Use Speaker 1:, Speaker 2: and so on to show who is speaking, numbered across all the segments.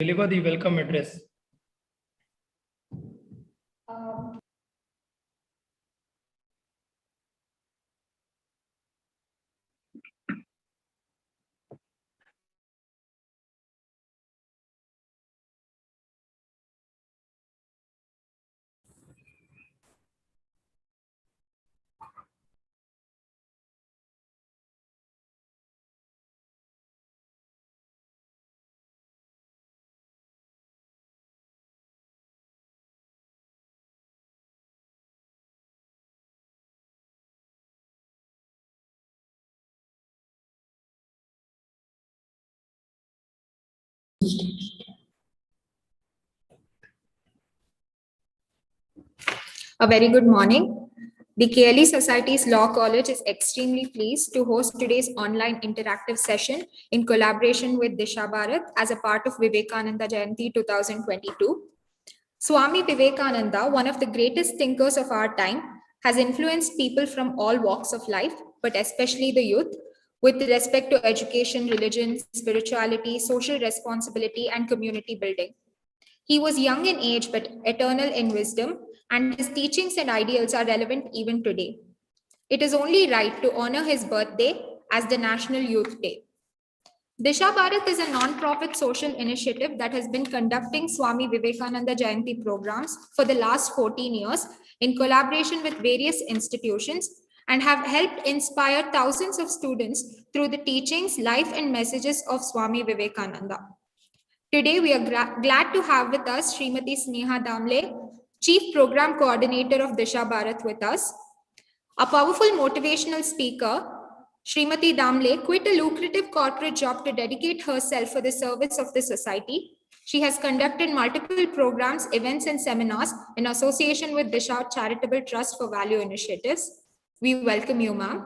Speaker 1: deliver the welcome address.
Speaker 2: A very good morning. The KLE Society's Law College is extremely pleased to host today's online interactive session in collaboration with Disha Bharat as a part of Vivekananda Jayanti 2022. Swami Vivekananda, one of the greatest thinkers of our time, has influenced people from all walks of life, but especially the youth, with respect to education, religion, spirituality, social responsibility, and community building. He was young in age but eternal in wisdom, and his teachings and ideals are relevant even today. It is only right to honor his birthday as the National Youth Day. Disha Bharat is a non-profit social initiative that has been conducting Swami Vivekananda Jayanti programs for the last 14 years in collaboration with various institutions and have helped inspire thousands of students through the teachings, life, and messages of Swami Vivekananda. Today, we are glad to have with us Srimati Sneha Damle, Chief Program Coordinator of Disha Bharat with us. A powerful motivational speaker, Srimati Damle quit a lucrative corporate job to dedicate herself for the service of the society. She has conducted multiple programs, events, and seminars in association with Disha Charitable Trust for Value Initiatives. We welcome you, ma'am.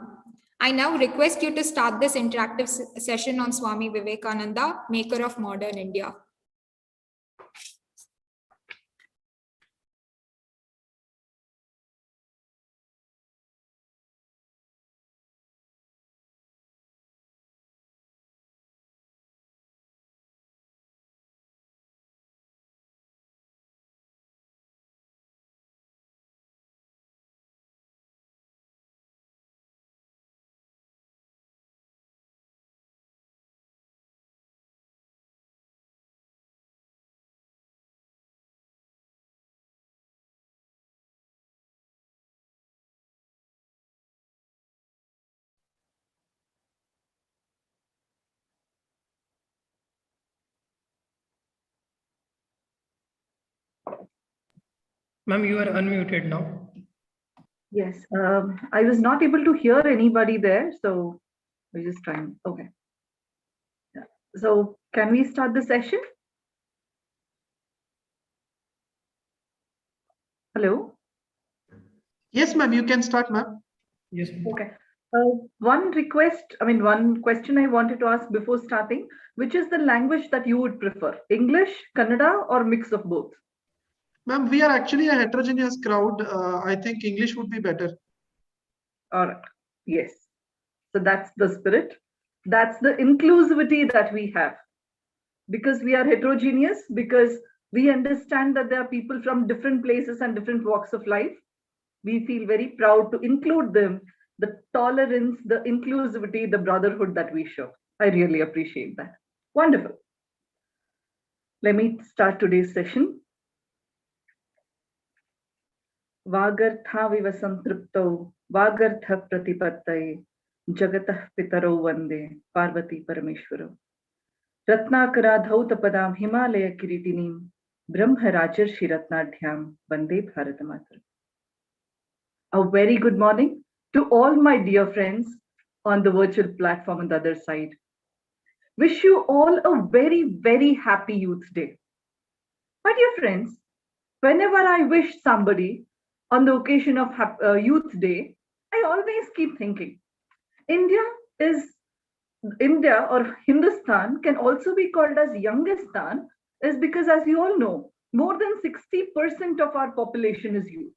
Speaker 2: I now request you to start this interactive session on Swami Vivekananda, maker of modern India.
Speaker 1: Ma'am, you are unmuted now.
Speaker 3: Yes, I was not able to hear anybody there, so we're just trying. Okay. Yeah. So can we start the session? Hello?
Speaker 4: Yes, ma'am, you can start, ma'am.
Speaker 1: Yes.
Speaker 3: Okay. One question I wanted to ask before starting, which is the language that you would prefer? English, Kannada, or mix of both?
Speaker 4: Ma'am, we are actually a heterogeneous crowd. I think English would be better.
Speaker 3: All right. Yes. So that's the spirit. That's the inclusivity that we have. Because we are heterogeneous, because we understand that there are people from different places and different walks of life. We feel very proud to include them, the tolerance, the inclusivity, the brotherhood that we show. I really appreciate that. Wonderful. Let me start today's session. Vagartha viva santripto, vagartha pratipattaye, jagatah pitaro vande, Parvati Parameshwaro. Ratnakara dhautapadam Himalaya kiritinim, Brahma Rajarshi Ratnadhyam, Vande Bharatamatra. A very good morning to all my dear friends on the virtual platform on the other side. Wish you all a very, very happy Youth Day. My dear friends, whenever I wish somebody on the occasion of Youth Day, I always keep thinking, India or Hindustan can also be called as Youngistan, is because, as you all know, more than 60% of our population is youth.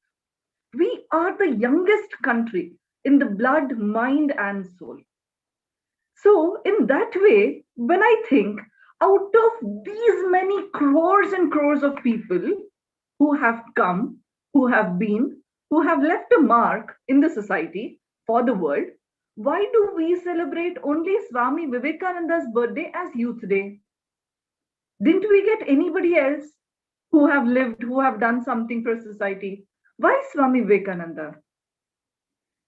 Speaker 3: We are the youngest country in the blood, mind, and soul. So in that way, when I think out of these many crores and crores of people who have come, who have been, who have left a mark in the society for the world, why do we celebrate only Swami Vivekananda's birthday as Youth Day? Didn't we get anybody else who have lived, who have done something for society? Why Swami Vivekananda?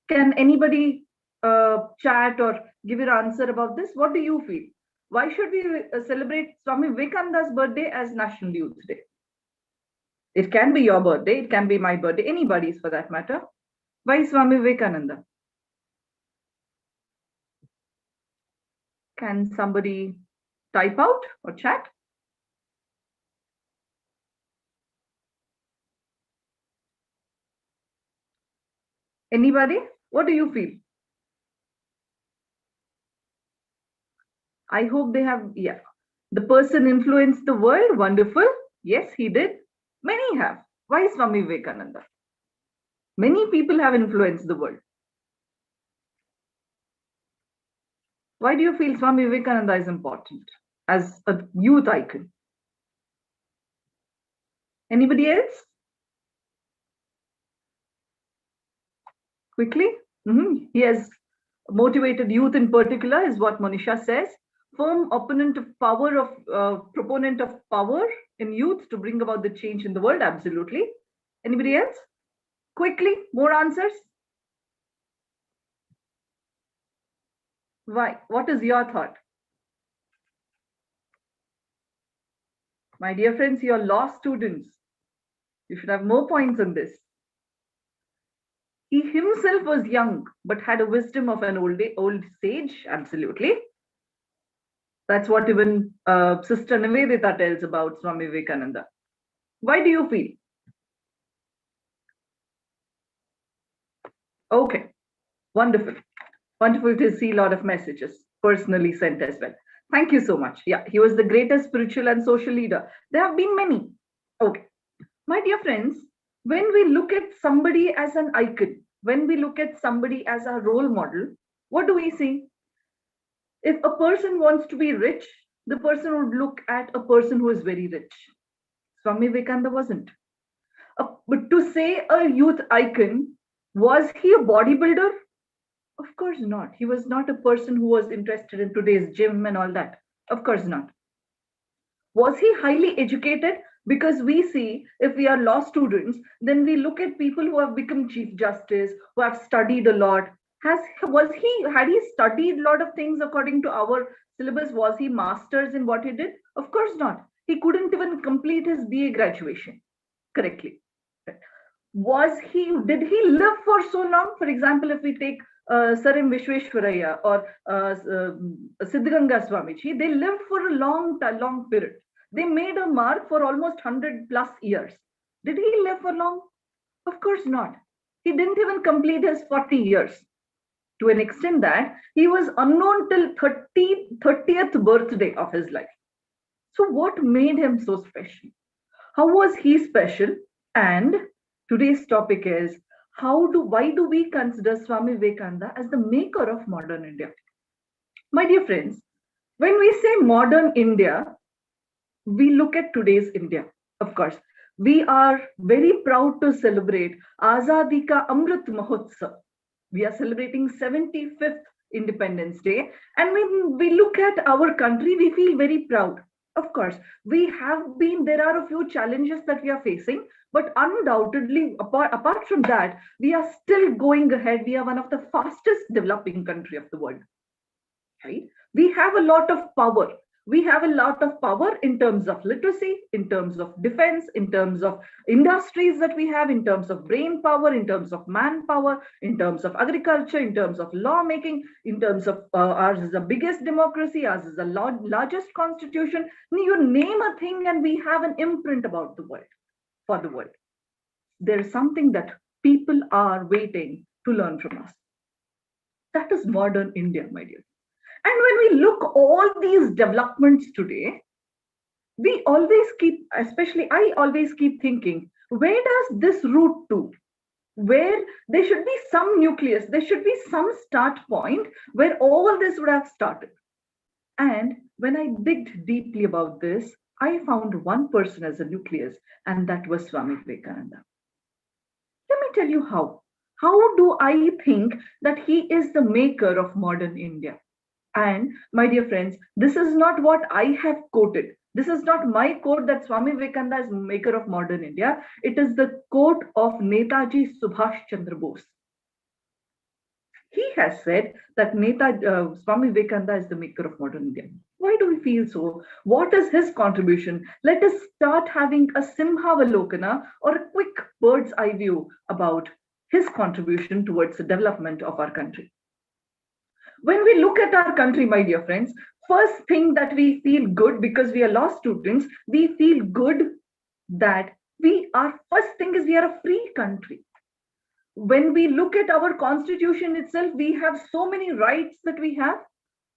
Speaker 3: Can anybody chat or give your answer about this? What do you feel? Why should we celebrate Swami Vivekananda's birthday as National Youth Day? It can be your birthday, it can be my birthday, anybody's for that matter. Why Swami Vivekananda? Can somebody type out or chat? Anybody? What do you feel? I hope they have, yeah. The person influenced the world, wonderful. Yes, he did. Many have. Why Swami Vivekananda? Many people have influenced the world. Why do you feel Swami Vivekananda is important as a youth icon? Anybody else? Quickly? He has motivated youth in particular, is what Monisha says. Firm opponent of power, proponent of power in youth to bring about the change in the world. Absolutely. Anybody else? Quickly, more answers. Why? What is your thought? My dear friends, you're law students. You should have more points on this. He himself was young, but had a wisdom of an old sage. Absolutely. That's what even Sister Nivedita tells about Swami Vivekananda. Why do you feel? Okay, wonderful. Wonderful to see a lot of messages personally sent as well. Thank you so much. Yeah, he was the greatest spiritual and social leader. There have been many. Okay. My dear friends, when we look at somebody as an icon, when we look at somebody as a role model, what do we see? If a person wants to be rich, the person would look at a person who is very rich. Swami Vivekananda wasn't. But to say a youth icon, was he a bodybuilder? Of course not. He was not a person who was interested in today's gym and all that. Of course not. Was he highly educated? Because we see, if we are law students, then we look at people who have become Chief Justice, who have studied a lot. Had he studied a lot of things according to our syllabus? Was he masters in what he did? Of course not. He couldn't even complete his BA graduation correctly. Did he live for so long? For example, if we take Sir M. Vishweshwaraya or Siddhganga Swamiji, they lived for a long period. They made a mark for almost 100 plus years. Did he live for long? Of course not. He didn't even complete his 40 years. To an extent that he was unknown till 30th birthday of his life. So what made him so special? How was he special? And today's topic is, why do we consider Swami Vivekananda as the maker of modern India? My dear friends, when we say modern India, we look at today's India. Of course, we are very proud to celebrate Azadi Ka Amrit Mahotsav. We are celebrating 75th Independence Day. And when we look at our country, we feel very proud. Of course, there are a few challenges that we are facing, but undoubtedly, apart from that, we are still going ahead. We are one of the fastest developing country of the world, right? We have a lot of power. We have a lot of power in terms of literacy, in terms of defense, in terms of industries that we have, in terms of brain power, in terms of manpower, in terms of agriculture, in terms of lawmaking, in terms of ours is the biggest democracy, ours is the largest constitution. You name a thing and we have an imprint about the world, for the world. There is something that people are waiting to learn from us. That is modern India, my dear. And when we look all these developments today, we always I always keep thinking, where does this route to? Where there should be some nucleus, there should be some start point where all this would have started. And When I digged deeply about this, I found one person as a nucleus, and that was Swami Vivekananda. Let me tell you how. How do I think that he is the maker of modern India? And my dear friends, this is not what I have quoted. This is not my quote that Swami Vivekananda is maker of modern India. It is the quote of Netaji Subhash Chandra Bose. He has said that Swami Vivekananda is the maker of modern India. Why do we feel so? What is his contribution? Let us start having a Simhavalokana or a quick bird's eye view about his contribution towards the development of our country. When we look at our country, my dear friends, first thing that we feel good because we are law students, we feel good that first thing is we are a free country. When we look at our constitution itself, we have so many rights that we have.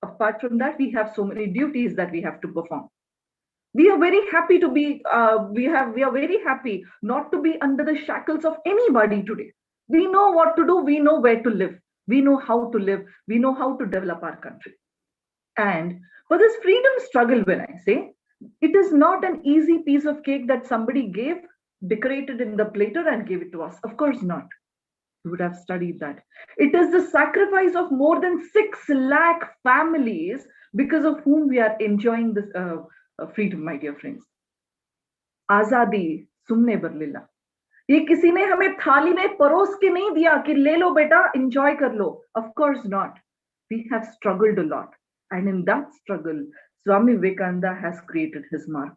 Speaker 3: Apart from that, we have so many duties that we have to perform. We are very happy to be, we are very happy not to be under the shackles of anybody today. We know what to do, we know where to live, we know how to live, we know how to develop our country. And for this freedom struggle, when I say, it is not an easy piece of cake that somebody gave, decorated in the platter and gave it to us. Of course not. You would have studied that. It is the sacrifice of more than 6 lakh families because of whom we are enjoying this freedom, my dear friends. Azadi sumne barlilla. ये किसी ने हमें थाली में परोस के नहीं दिया कि ले लो बेटा, enjoy कर लो. Of course not. We have struggled a lot. And in that struggle, Swami Vivekananda has created his mark.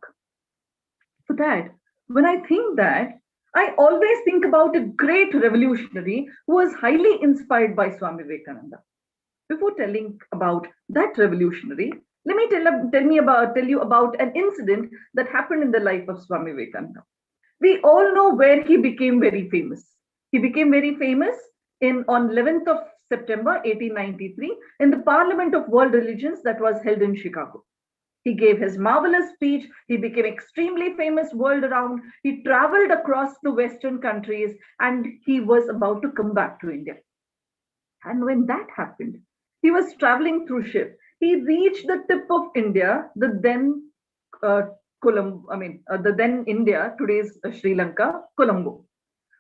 Speaker 3: For that, when I think that, I always think about a great revolutionary who was highly inspired by Swami Vivekananda. Before telling about that revolutionary, let me tell you about an incident that happened in the life of Swami Vivekananda. We all know where he became very famous. He became very famous on 11th of September 1893 in the Parliament of World Religions that was held in Chicago. He gave his marvelous speech. He became extremely famous world around. He traveled across the Western countries and he was about to come back to India. And when that happened, he was traveling through ship. He reached the tip of India, the then the then India, today's Sri Lanka, Colombo.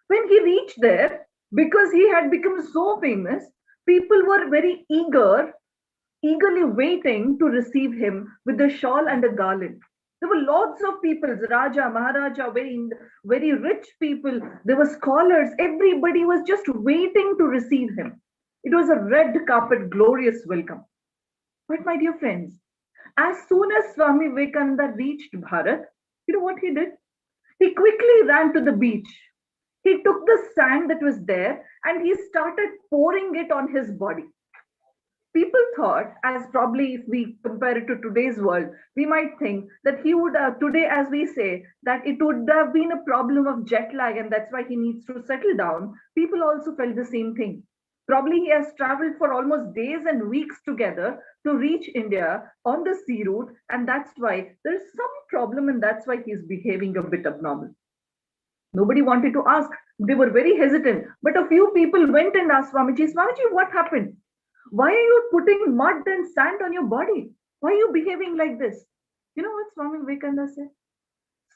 Speaker 3: When he reached there, because he had become so famous, people were very eagerly waiting to receive him with a shawl and a garland. There were lots of people, Raja, Maharaja, very rich people. There were scholars. Everybody was just waiting to receive him. It was a red carpet, glorious welcome. But my dear friends, as soon as Swami Vivekananda reached Bharat, you know what he did? He quickly ran to the beach. He took the sand that was there and he started pouring it on his body. People thought, as probably if we compare it to today's world, we might think that he would, today, as we say, that it would have been a problem of jet lag and that's why he needs to settle down. People also felt the same thing. Probably he has traveled for almost days and weeks together to reach India on the sea route, and that's why there's some problem and that's why he's behaving a bit abnormal. Nobody wanted to ask. They were very hesitant. But a few people went and asked Swamiji, what happened? Why are you putting mud and sand on your body? Why are you behaving like this? You know what Swami Vivekananda said?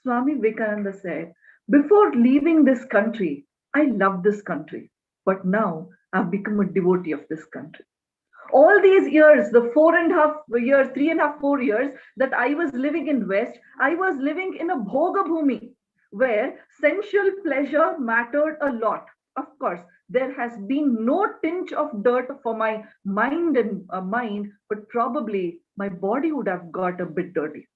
Speaker 3: Swami Vivekananda said, before leaving this country, I love this country. But now I've become a devotee of this country. All these years, the 4 years that I was living in West, I was living in a Bhoga Bhumi, where sensual pleasure mattered a lot. Of course, there has been no tinge of dirt for my mind, but probably my body would have got a bit dirty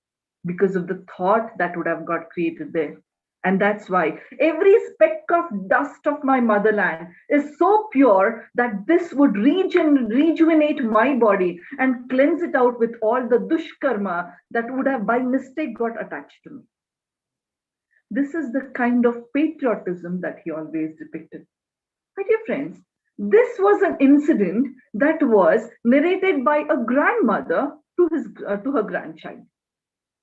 Speaker 3: because of the thought that would have got created there. And that's why every speck of dust of my motherland is so pure that this would rejuvenate my body and cleanse it out with all the dushkarma that would have by mistake got attached to me. This is the kind of patriotism that he always depicted. My dear friends, this was an incident that was narrated by a grandmother to her grandchild.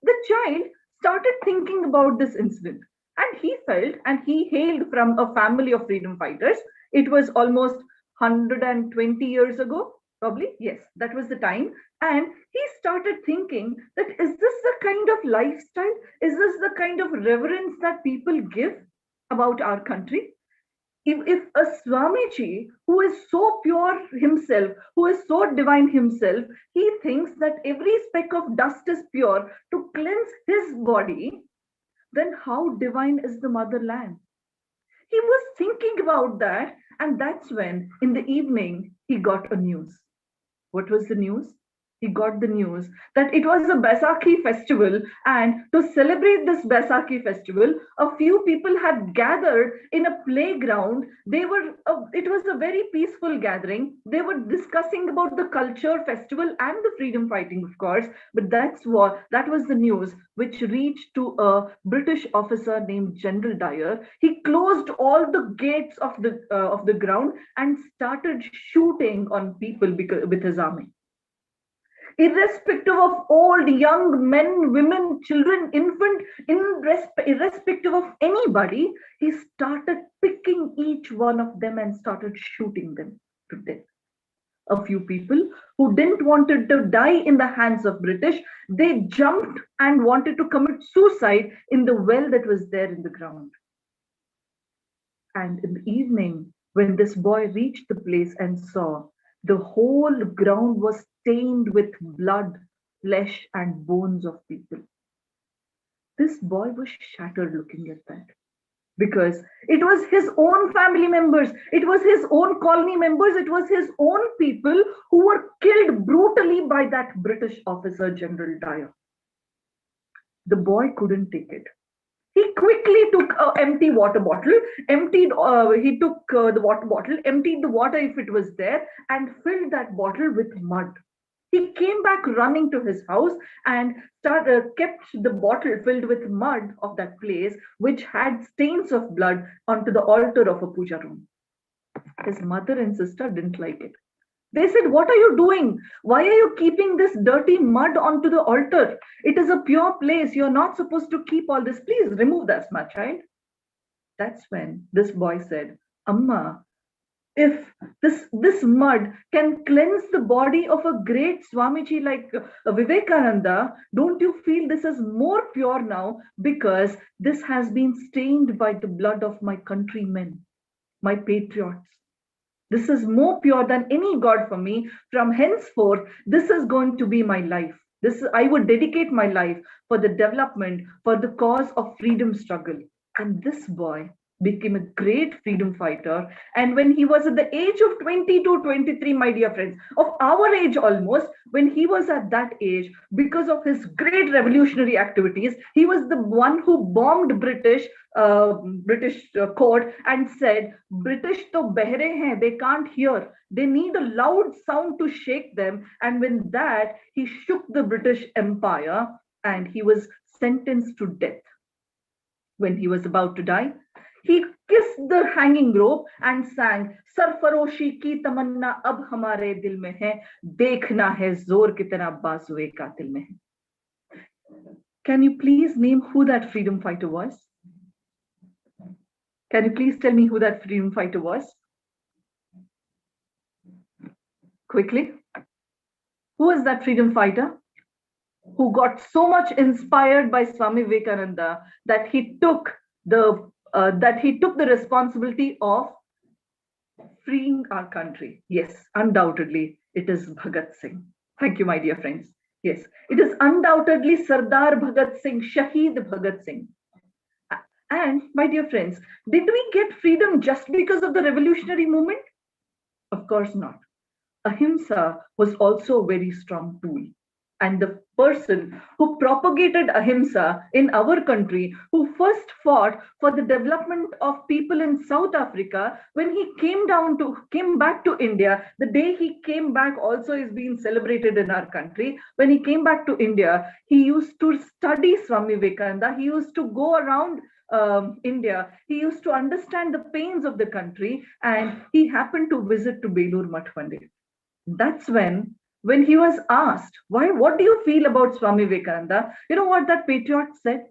Speaker 3: The child started thinking about this incident. And he felt, and he hailed from a family of freedom fighters. It was almost 120 years ago, Probably, yes, that was the time. And he started thinking that, is this the kind of lifestyle? Is this the kind of reverence that people give about our country? If a Swamiji who is so pure himself, who is so divine himself, he thinks that every speck of dust is pure to cleanse his body, then how divine is the motherland? He was thinking about that, and that's when, in the evening, he got a news. What was the news? He got the news that it was a Baisakhi festival, and to celebrate this Baisakhi festival, a few people had gathered in a playground. It was a very peaceful gathering. They were discussing about the culture, festival, and the freedom fighting, of course. But that was the news which reached to a British officer named General Dyer. He closed all the gates of the ground and started shooting on people with his army. Irrespective of old, young, men, women, children, infant, irrespective of anybody, he started picking each one of them and started shooting them to death. A few people who didn't wanted to die in the hands of British, they jumped and wanted to commit suicide in the well that was there in the ground. And in the evening, when this boy reached the place and saw, the whole ground was stained with blood, flesh, and bones of people. This boy was shattered looking at that, because it was his own family members, it was his own colony members, it was his own people who were killed brutally by that British officer, General Dyer. The boy couldn't take it. He quickly took an empty water bottle, emptied the water bottle, emptied the water if it was there, and filled that bottle with mud. He came back running to his house and kept the bottle filled with mud of that place, which had stains of blood, onto the altar of a puja room. His mother and sister didn't like it. They said, "What are you doing? Why are you keeping this dirty mud onto the altar? It is a pure place. You're not supposed to keep all this. Please remove this, my child." That's when this boy said, "Amma, if this mud can cleanse the body of a great Swamiji like Vivekananda, don't you feel this is more pure now, because this has been stained by the blood of my countrymen, my patriots. This is more pure than any god for me. From henceforth, this is going to be my life. I would dedicate my life for the development, for the cause of freedom struggle." And this boy became a great freedom fighter. And when he was at the age of 20 to 23, my dear friends, of our age almost, when he was at that age, because of his great revolutionary activities, he was the one who bombed British court and said, "British to behre hain, they can't hear. They need a loud sound to shake them." And with that, he shook the British Empire, and he was sentenced to death. When he was about to die, he kissed the hanging rope and sang, "Sarfaroshi ki tamanna ab hamare dil mein hai, dekhna hai zor kitna bazuए कातिल में है." Can you please name who that freedom fighter was? Can you please tell me who that freedom fighter was? Quickly. Who is that freedom fighter who got so much inspired by Swami Vivekananda that he took the responsibility of freeing our country? Yes, undoubtedly, it is Bhagat Singh. Thank you, my dear friends. Yes, it is undoubtedly Sardar Bhagat Singh, Shaheed Bhagat Singh. And my dear friends, did we get freedom just because of the revolutionary movement? Of course not. Ahimsa was also a very strong tool. And the person who propagated ahimsa in our country, who first fought for the development of people in South Africa, when he came back to India, the day he came back also is being celebrated in our country. When he came back to India, he used to study Swami Vivekananda. He used to go around India. He used to understand the pains of the country, and he happened to visit to Belur Math one day. That's when he was asked, what do you feel about Swami Vivekananda? You know what that patriot said?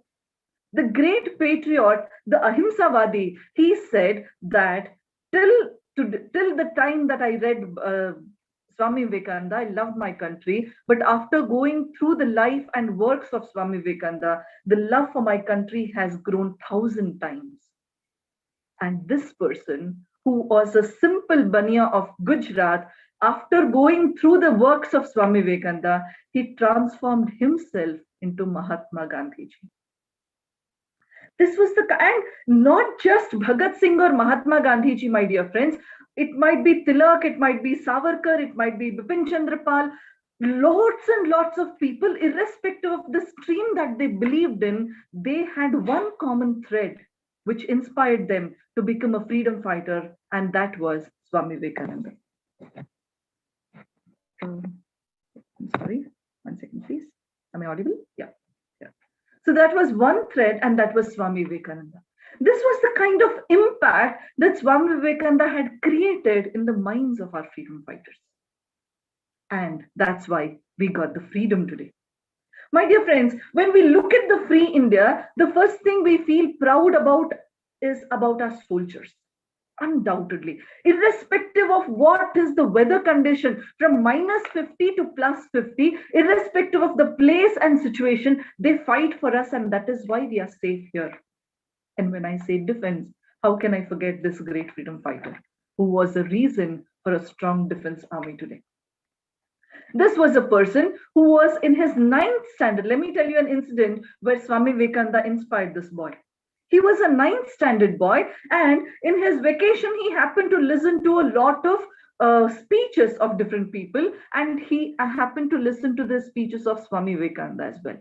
Speaker 3: The great patriot, the Ahimsavadi, he said that till the time that I read Swami Vivekananda, I loved my country, but after going through the life and works of Swami Vivekananda, the love for my country has grown 1,000 times. And this person, who was a simple Baniya of Gujarat, after going through the works of Swami Vivekananda, he transformed himself into Mahatma Gandhi ji. This was the kind, not just Bhagat Singh or Mahatma Gandhi ji, my dear friends. It might be Tilak, it might be Savarkar, it might be Bipin Chandra Pal. Lots and lots of people, irrespective of the stream that they believed in, they had one common thread which inspired them to become a freedom fighter, and that was Swami Vivekananda. I'm sorry, 1 second, please. Am I audible? Yeah. So that was one thread, and that was Swami Vivekananda. This was the kind of impact that Swami Vivekananda had created in the minds of our freedom fighters. And that's why we got the freedom today. My dear friends, when we look at the free India, the first thing we feel proud about is about our soldiers. Undoubtedly, irrespective of what is the weather condition, from -50 to +50, irrespective of the place and situation, they fight for us, and that is why we are safe here. And when I say defense, how can I forget this great freedom fighter who was the reason for a strong defense army today? This was a person who was in his 9th standard. Let me tell you an incident where Swami Vivekananda inspired this boy. He was a 9th standard boy, and in his vacation, he happened to listen to a lot of speeches of different people, and he happened to listen to the speeches of Swami Vivekananda as well.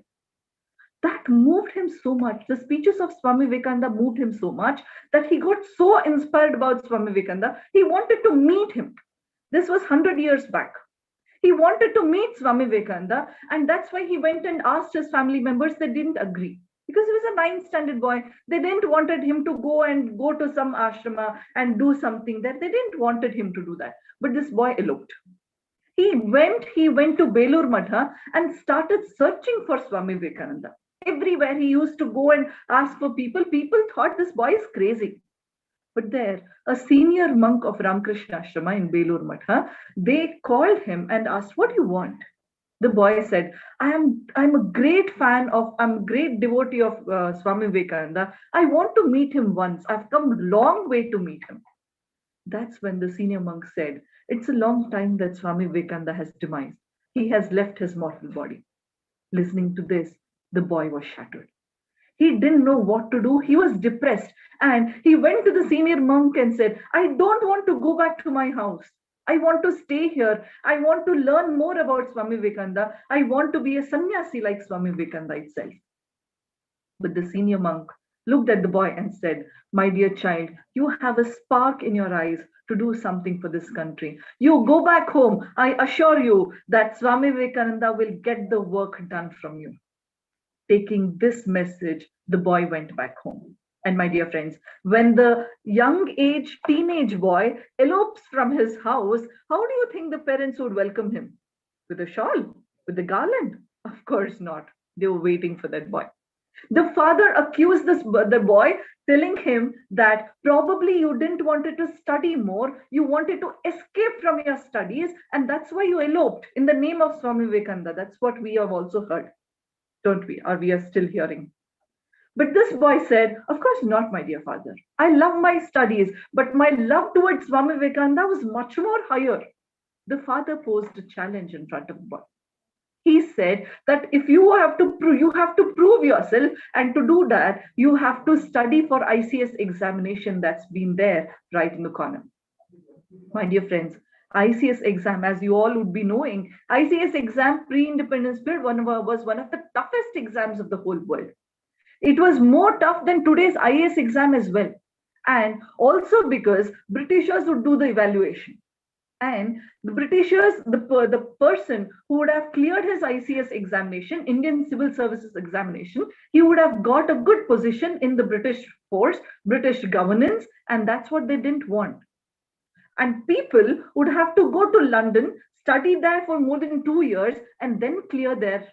Speaker 3: That moved him so much. The speeches of Swami Vivekananda moved him so much that he got so inspired about Swami Vivekananda, he wanted to meet him. This was 100 years back. He wanted to meet Swami Vivekananda, and that's why he went and asked his family members. They didn't agree. Because he was a 9th standard boy, they didn't wanted him to go to some ashrama and do something there. They didn't wanted him to do that. But this boy eloped. He went to Belur Matha and started searching for Swami Vivekananda. Everywhere he used to go and ask for people. People thought this boy is crazy. But there, a senior monk of Ramakrishna Ashrama in Belur Matha, they called him and asked, "What do you want?" The boy said, I'm a great devotee of Swami Vivekananda. I want to meet him once. I've come a long way to meet him. That's when the senior monk said, it's a long time that Swami Vivekananda has demised. He has left his mortal body. Listening to this, the boy was shattered. He didn't know what to do. He was depressed. And he went to the senior monk and said, I don't want to go back to my house. I want to stay here. I want to learn more about Swami Vivekananda. I want to be a sannyasi like Swami Vivekananda itself. But the senior monk looked at the boy and said, my dear child, you have a spark in your eyes to do something for this country. You go back home. I assure you that Swami Vivekananda will get the work done from you. Taking this message, the boy went back home. And my dear friends, when the young age teenage boy elopes from his house, how do you think the parents would welcome him? With a shawl? With a garland? Of course not. They were waiting for that boy. The father accused the boy, telling him that probably you didn't want to study more, you wanted to escape from your studies, and that's why you eloped in the name of Swami Vivekananda. That's what we have also heard, don't we? Or we are still hearing. But this boy said, of course not, my dear father. I love my studies, but my love towards Swami Vivekananda was much more higher. The father posed a challenge in front of the boy. He said that if you have to prove yourself, and to do that, you have to study for ICS examination that's been there right in the corner. My dear friends, ICS exam, as you all would be knowing, ICS exam pre-independence period was one of the toughest exams of the whole world. It was more tough than today's IAS exam as well. And also because Britishers would do the evaluation. And the Britishers, the person who would have cleared his ICS examination, Indian Civil Services examination, he would have got a good position in the British force, British governance, and that's what they didn't want. And people would have to go to London, study there for more than 2 years, and then clear their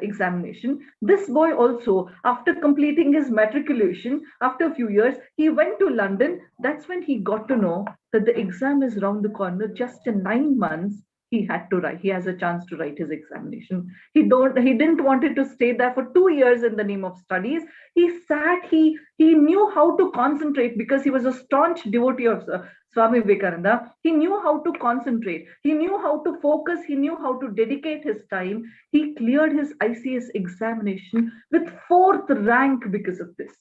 Speaker 3: examination. This boy also, after completing his matriculation, after a few years, he went to London. That's when he got to know that the exam is around the corner. Just in 9 months, he had to write. He has a chance to write his examination. He didn't want it to stay there for 2 years in the name of studies. He sat, he knew how to concentrate because he was a staunch devotee of Swami Vivekananda. He knew how to concentrate. He knew how to focus. He knew how to dedicate his time. He cleared his ICS examination with 4th rank because of this.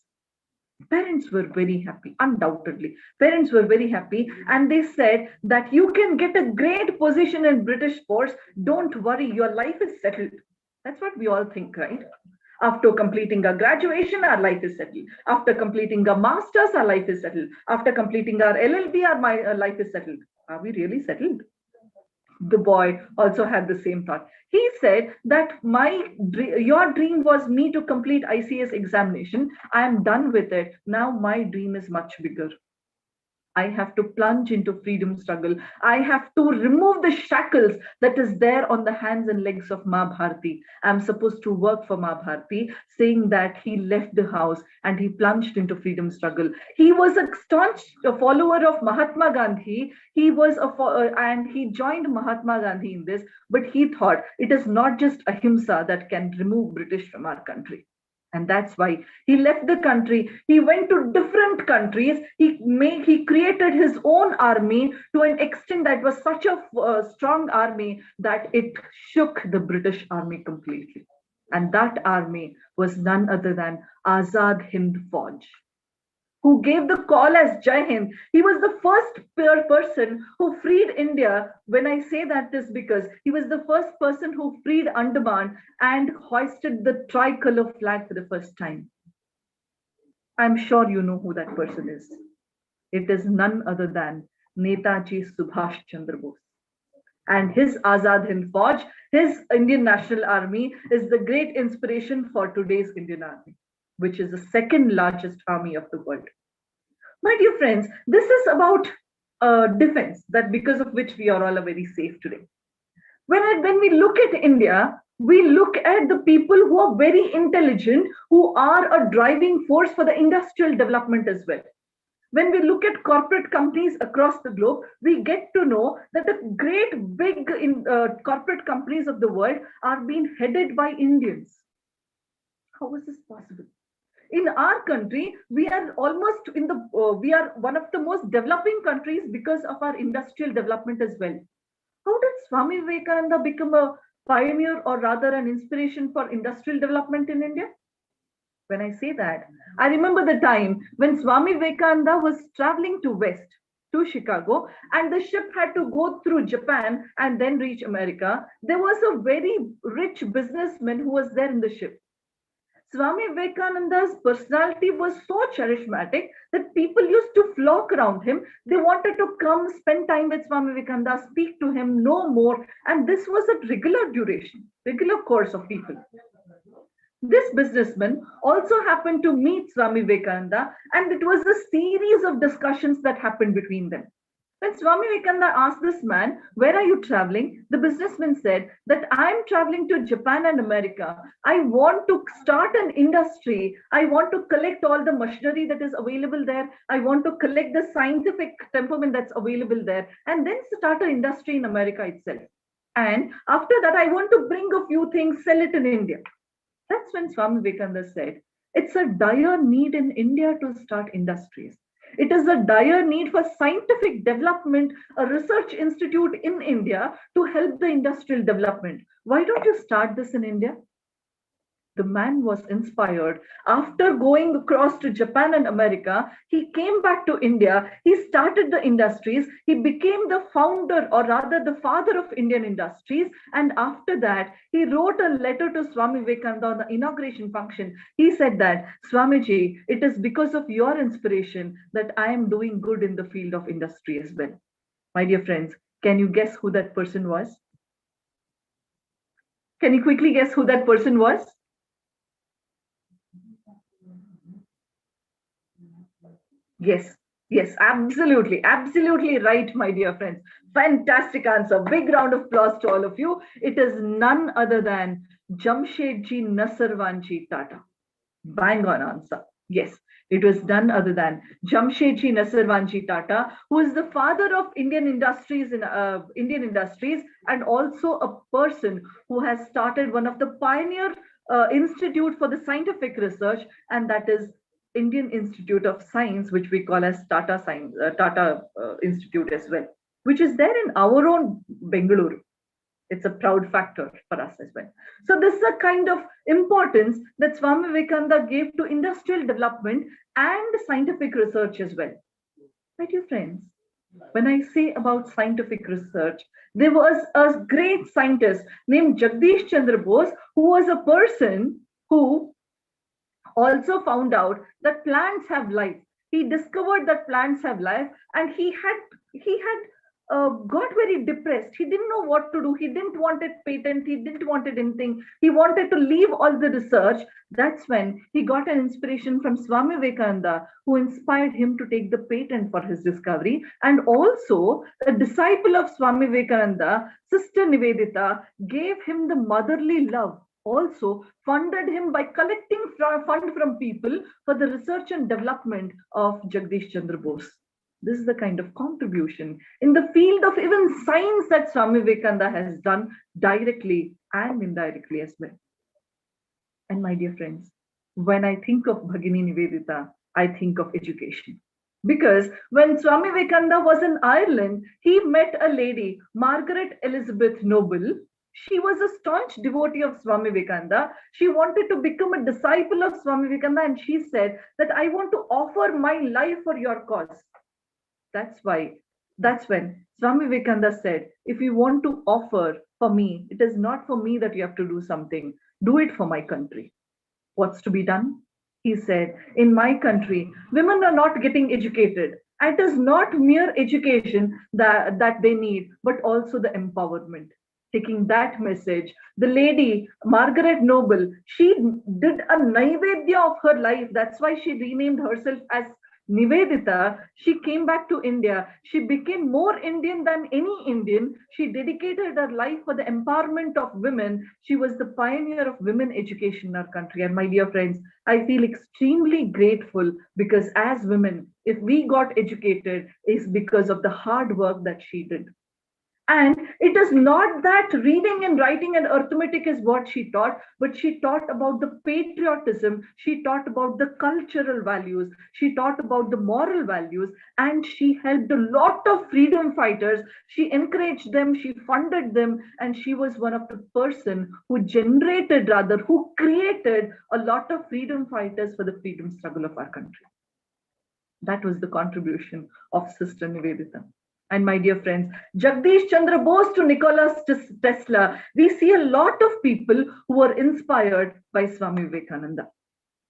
Speaker 3: Parents were very happy, undoubtedly. Parents were very happy, and they said that you can get a great position in British force. Don't worry, your life is settled. That's what we all think, right? After completing a graduation, our life is settled. After completing a master's, our life is settled. After completing our LLB, our life is settled. Are we really settled? The boy also had the same thought. He said that your dream was me to complete ICS examination. I am done with it. Now my dream is much bigger. I have to plunge into freedom struggle. I have to remove the shackles that is there on the hands and legs of Ma Bharati. I'm supposed to work for Ma Bharati, saying that he left the house and he plunged into freedom struggle. He was a staunch follower of Mahatma Gandhi. He was and he joined Mahatma Gandhi in this, but he thought it is not just ahimsa that can remove British from our country. And that's why he left the country. He went to different countries. He created his own army to an extent that was such a strong army that it shook the British army completely. And that army was none other than Azad Hind Fauj, who gave the call as Jai Hind. He was the first person who freed India. When I say that is because he was the first person who freed Andaman and hoisted the tricolor flag for the first time. I'm sure you know who that person is. It is none other than Netaji Subhash Chandra Bose. And his Azad Hind Fauj, his Indian National Army, is the great inspiration for today's Indian Army, which is the second largest army of the world. My dear friends, this is about defense, that because of which we are all very safe today. When we look at India, we look at the people who are very intelligent, who are a driving force for the industrial development as well. When we look at corporate companies across the globe, we get to know that the great big corporate companies of the world are being headed by Indians. How is this possible? In our country, we are almost we are one of the most developing countries because of our industrial development as well. How did Swami Vivekananda become a pioneer, or rather an inspiration for industrial development in India? When I say that, I remember the time when Swami Vivekananda was traveling to West, to Chicago, and the ship had to go through Japan and then reach America. There was a very rich businessman who was there in the ship. Swami Vivekananda's personality was so charismatic that people used to flock around him. They wanted to come spend time with Swami Vivekananda, speak to him, know more. And this was a regular duration, regular course of people. This businessman also happened to meet Swami Vivekananda, and it was a series of discussions that happened between them. When Swami Vivekananda asked this man, "Where are you traveling?" the businessman said that I'm traveling to Japan and America. I want to start an industry. I want to collect all the machinery that is available there. I want to collect the scientific temperament that's available there, and then start an industry in America itself. And after that, I want to bring a few things, sell it in India. That's when Swami Vivekananda said, it's a dire need in India to start industries. It is a dire need for scientific development, a research institute in India to help the industrial development. Why don't you start this in India? The man was inspired. After going across to Japan and America, he came back to India. He started the industries. He became the founder, or rather the father of Indian industries. And after that, he wrote a letter to Swami Vivekananda on the inauguration function. He said that, "Swamiji, it is because of your inspiration that I am doing good in the field of industry as well." My dear friends, can you guess who that person was? Can you quickly guess who that person was? Yes, absolutely right, my dear friends. Fantastic answer. Big round of applause to all of you. It is none other than Jamshedji Nasarwanji Tata. Bang on answer. Yes, it was none other than Jamshedji Nasirwanji Tata, who is the father of Indian industries and also a person who has started one of the pioneer institute for the scientific research, and that is Indian Institute of Science, which we call as Tata Institute as well, which is there in our own Bengaluru. It's a proud factor for us as well. So this is a kind of importance that Swami Vivekananda gave to industrial development and scientific research as well. My dear friends, when I say about scientific research, there was a great scientist named Jagdish Chandra Bose, who was a person who also found out that plants have life. He discovered that plants have life, and he had got very depressed. He didn't know what to do. He didn't want it patent. He didn't want it anything. He wanted to leave all the research. That's when he got an inspiration from Swami Vivekananda, who inspired him to take the patent for his discovery. And also, a disciple of Swami Vivekananda, Sister Nivedita, gave him the motherly love. Also funded him by collecting fund from people for the research and development of Jagdish Chandra Bose. This is the kind of contribution in the field of even science that Swami Vivekananda has done directly and indirectly as well. And my dear friends, when I think of Bhagini Nivedita, I think of education. Because when Swami Vivekananda was in Ireland, he met a lady, Margaret Elizabeth Noble. She was a staunch devotee of Swami Vivekananda. She wanted to become a disciple of Swami Vivekananda, and she said that I want to offer my life for your cause. That's when Swami Vivekananda said, if you want to offer for me, it is not for me that you have to do something. Do it for my country. What's to be done? He said, in my country, women are not getting educated. It is not mere education that they need, but also the empowerment. Taking that message, the lady, Margaret Noble, she did a Naivedya of her life. That's why she renamed herself as Nivedita. She came back to India. She became more Indian than any Indian. She dedicated her life for the empowerment of women. She was the pioneer of women education in our country. And my dear friends, I feel extremely grateful because as women, if we got educated, it's because of the hard work that she did. And it is not that reading and writing and arithmetic is what she taught, but she taught about the patriotism, she taught about the cultural values, she taught about the moral values, and she helped a lot of freedom fighters. She encouraged them, she funded them, and she was one of the person who who created a lot of freedom fighters for the freedom struggle of our country. That was the contribution of Sister Nivedita. And my dear friends, Jagdish Chandra Bose to Nikola Tesla, we see a lot of people who are inspired by Swami Vivekananda.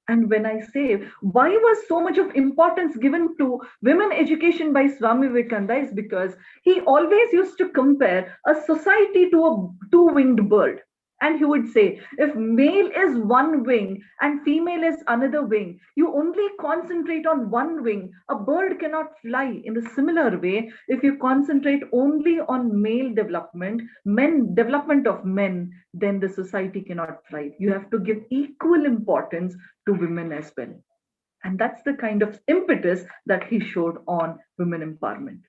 Speaker 3: And when I say, why was so much of importance given to women education by Swami Vivekananda is because he always used to compare a society to a two-winged bird. And he would say, if male is one wing and female is another wing, you only concentrate on one wing. A bird cannot fly. In the similar way, if you concentrate only on male development of men, then the society cannot thrive. You have to give equal importance to women as well. And that's the kind of impetus that he showed on women empowerment.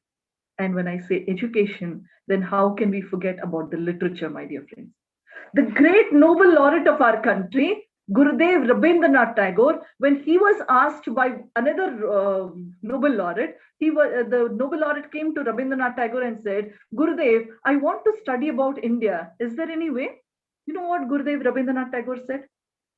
Speaker 3: And when I say education, then how can we forget about the literature, my dear friends? The great Nobel laureate of our country, Gurudev Rabindranath Tagore, when he was asked by another Nobel laureate, the Nobel laureate came to Rabindranath Tagore and said, Gurudev, I want to study about India. Is there any way? You know what Gurudev Rabindranath Tagore said?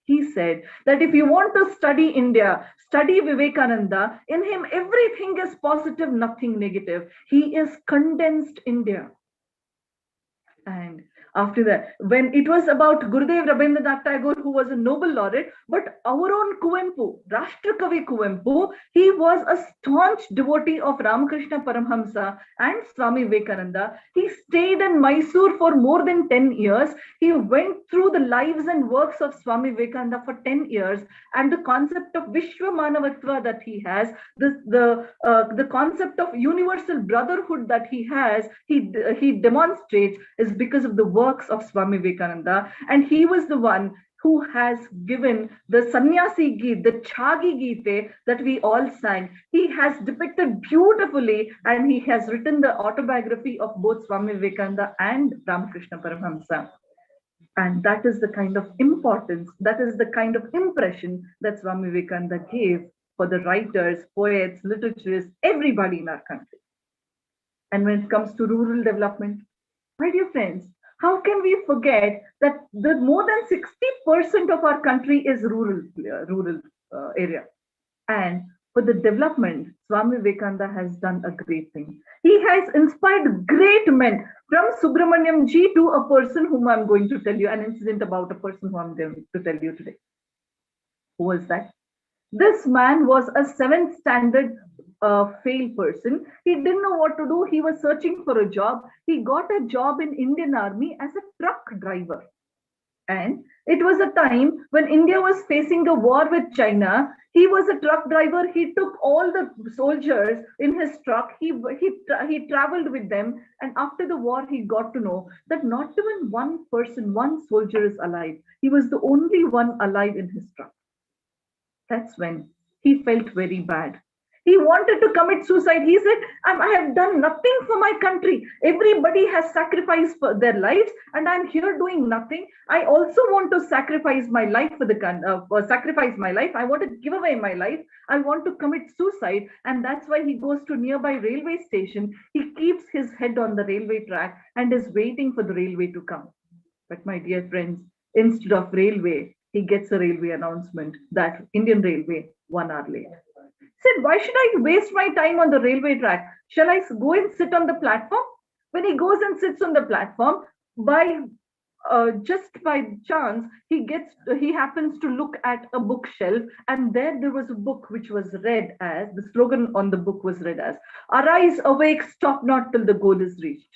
Speaker 3: He said that if you want to study India, study Vivekananda. In him, everything is positive, nothing negative. He is condensed India. And after that, when it was about Gurudev Rabindranath Tagore, who was a Nobel laureate, but our own Kuvempu, Rashtrakavi Kuvempu, he was a staunch devotee of Ramakrishna Paramhamsa and Swami Vivekananda. He stayed in Mysore for more than 10 years. He went through the lives and works of Swami Vivekananda for 10 years, and the concept of Vishwa Manavatva that he has, the concept of universal brotherhood that he has, he demonstrates is because of the works of Swami Vivekananda. And he was the one who has given the Sannyasi Geet, the Chagi Geete that we all sang. He has depicted beautifully, and he has written the autobiography of both Swami Vivekananda and Ramakrishna Paramahamsa. And that is the kind of importance, that is the kind of impression that Swami Vivekananda gave for the writers, poets, literatures, everybody in our country. And when it comes to rural development, my dear friends, how can we forget that the more than 60% of our country is rural area? And for the development, Swami Vivekananda has done a great thing. He has inspired great men, from Subramaniam Ji to a person whom I'm going to tell you, an incident about a person who I'm going to tell you today. Who was that? This man was a 7th standard failed person. He didn't know what to do. He was searching for a job. He got a job in Indian Army as a truck driver. And it was a time when India was facing the war with China. He was a truck driver. He took all the soldiers in his truck. He traveled with them. And after the war, he got to know that not even one person, one soldier is alive. He was the only one alive in his truck. That's when he felt very bad. He wanted to commit suicide. He said, I have done nothing for my country. Everybody has sacrificed for their lives, and I'm here doing nothing. I also want to sacrifice my life sacrifice my life. I want to give away my life. I want to commit suicide. And that's why he goes to nearby railway station. He keeps his head on the railway track and is waiting for the railway to come. But my dear friends, instead of railway, he gets a railway announcement that Indian Railway 1 hour late. He said, why should I waste my time on the railway track? Shall I go and sit on the platform? When he goes and sits on the platform, just by chance, he happens to look at a bookshelf, and there was a book which was read as, the slogan on the book was read as, "Arise, awake, stop not till the goal is reached."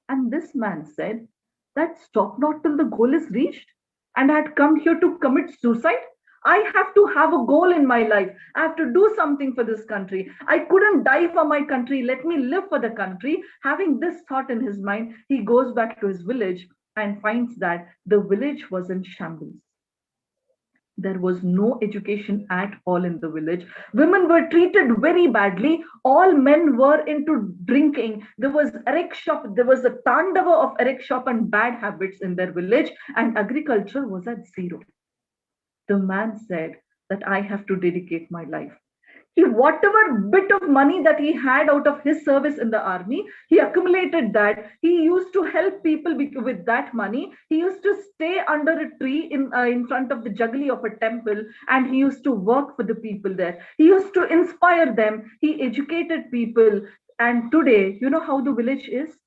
Speaker 3: And this man said, that stop not till the goal is reached? And I had come here to commit suicide? I have to have a goal in my life. I have to do something for this country. I couldn't die for my country. Let me live for the country. Having this thought in his mind, he goes back to his village and finds that the village was in shambles. There was no education at all in the village. Women were treated very badly. All men were into drinking. There was erect shop. There was a tandava of erect shop and bad habits in their village, and agriculture was at zero. The man said that I have to dedicate my life. Whatever bit of money that he had out of his service in the army, he accumulated that. He used to help people with that money. He used to stay under a tree in front of the juggly of a temple, and he used to work for the people there. He used to inspire them. He educated people. And today, you know how the village is?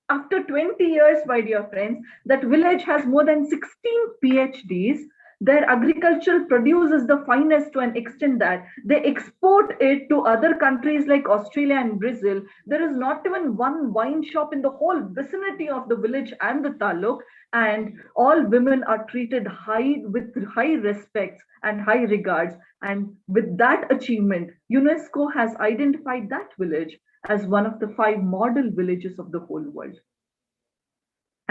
Speaker 3: After 20 years, my dear friends, that village has more than 16 PhDs. Their agricultural produce is the finest to an extent that they export it to other countries like Australia and Brazil. There is not even one wine shop in the whole vicinity of the village and the taluk, and all women are treated with high respects and high regards. And with that achievement, UNESCO has identified that village as one of the 5 model villages of the whole world.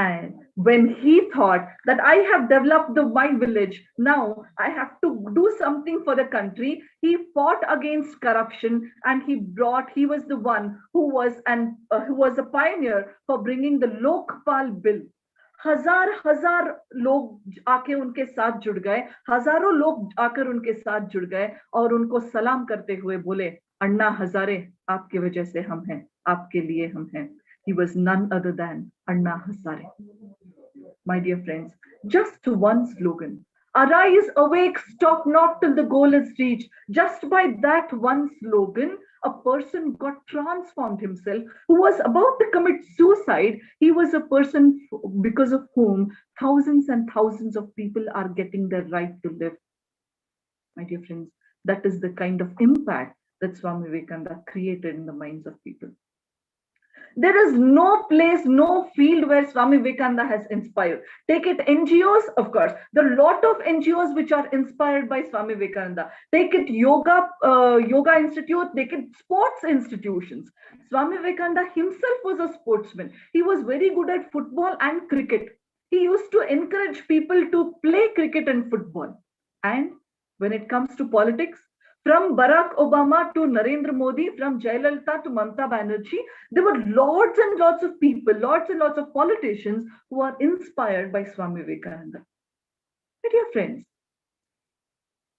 Speaker 3: And when he thought that I have developed my village, now I have to do something for the country, he fought against corruption, and he was the one who was a pioneer for bringing the Lokpal bill. हजार लोग आके उनके साथ जुड़ गए, हजारों लोग आकर उनके साथ जुड़ गए और उनको सलाम करते हुए बोले, अन्ना हजारे, आपकी वजह से हम हैं, आपके लिए हम हैं. He was none other than Anna Hazare. My dear friends, just one slogan, arise, awake, stop not till the goal is reached. Just by that one slogan, a person got transformed himself who was about to commit suicide. He was a person because of whom thousands and thousands of people are getting their right to live. My dear friends, that is the kind of impact that Swami Vivekananda created in the minds of people. There is no place, no field where Swami Vivekananda has inspired. Take it NGOs, of course. There are a lot of NGOs which are inspired by Swami Vivekananda. Take it yoga institute, take it sports institutions. Swami Vivekananda himself was a sportsman. He was very good at football and cricket. He used to encourage people to play cricket and football. And when it comes to politics, from Barack Obama to Narendra Modi, from Jayalalitha to Mamata Banerjee, there were lots and lots of people, lots and lots of politicians who are inspired by Swami Vivekananda. My dear friends,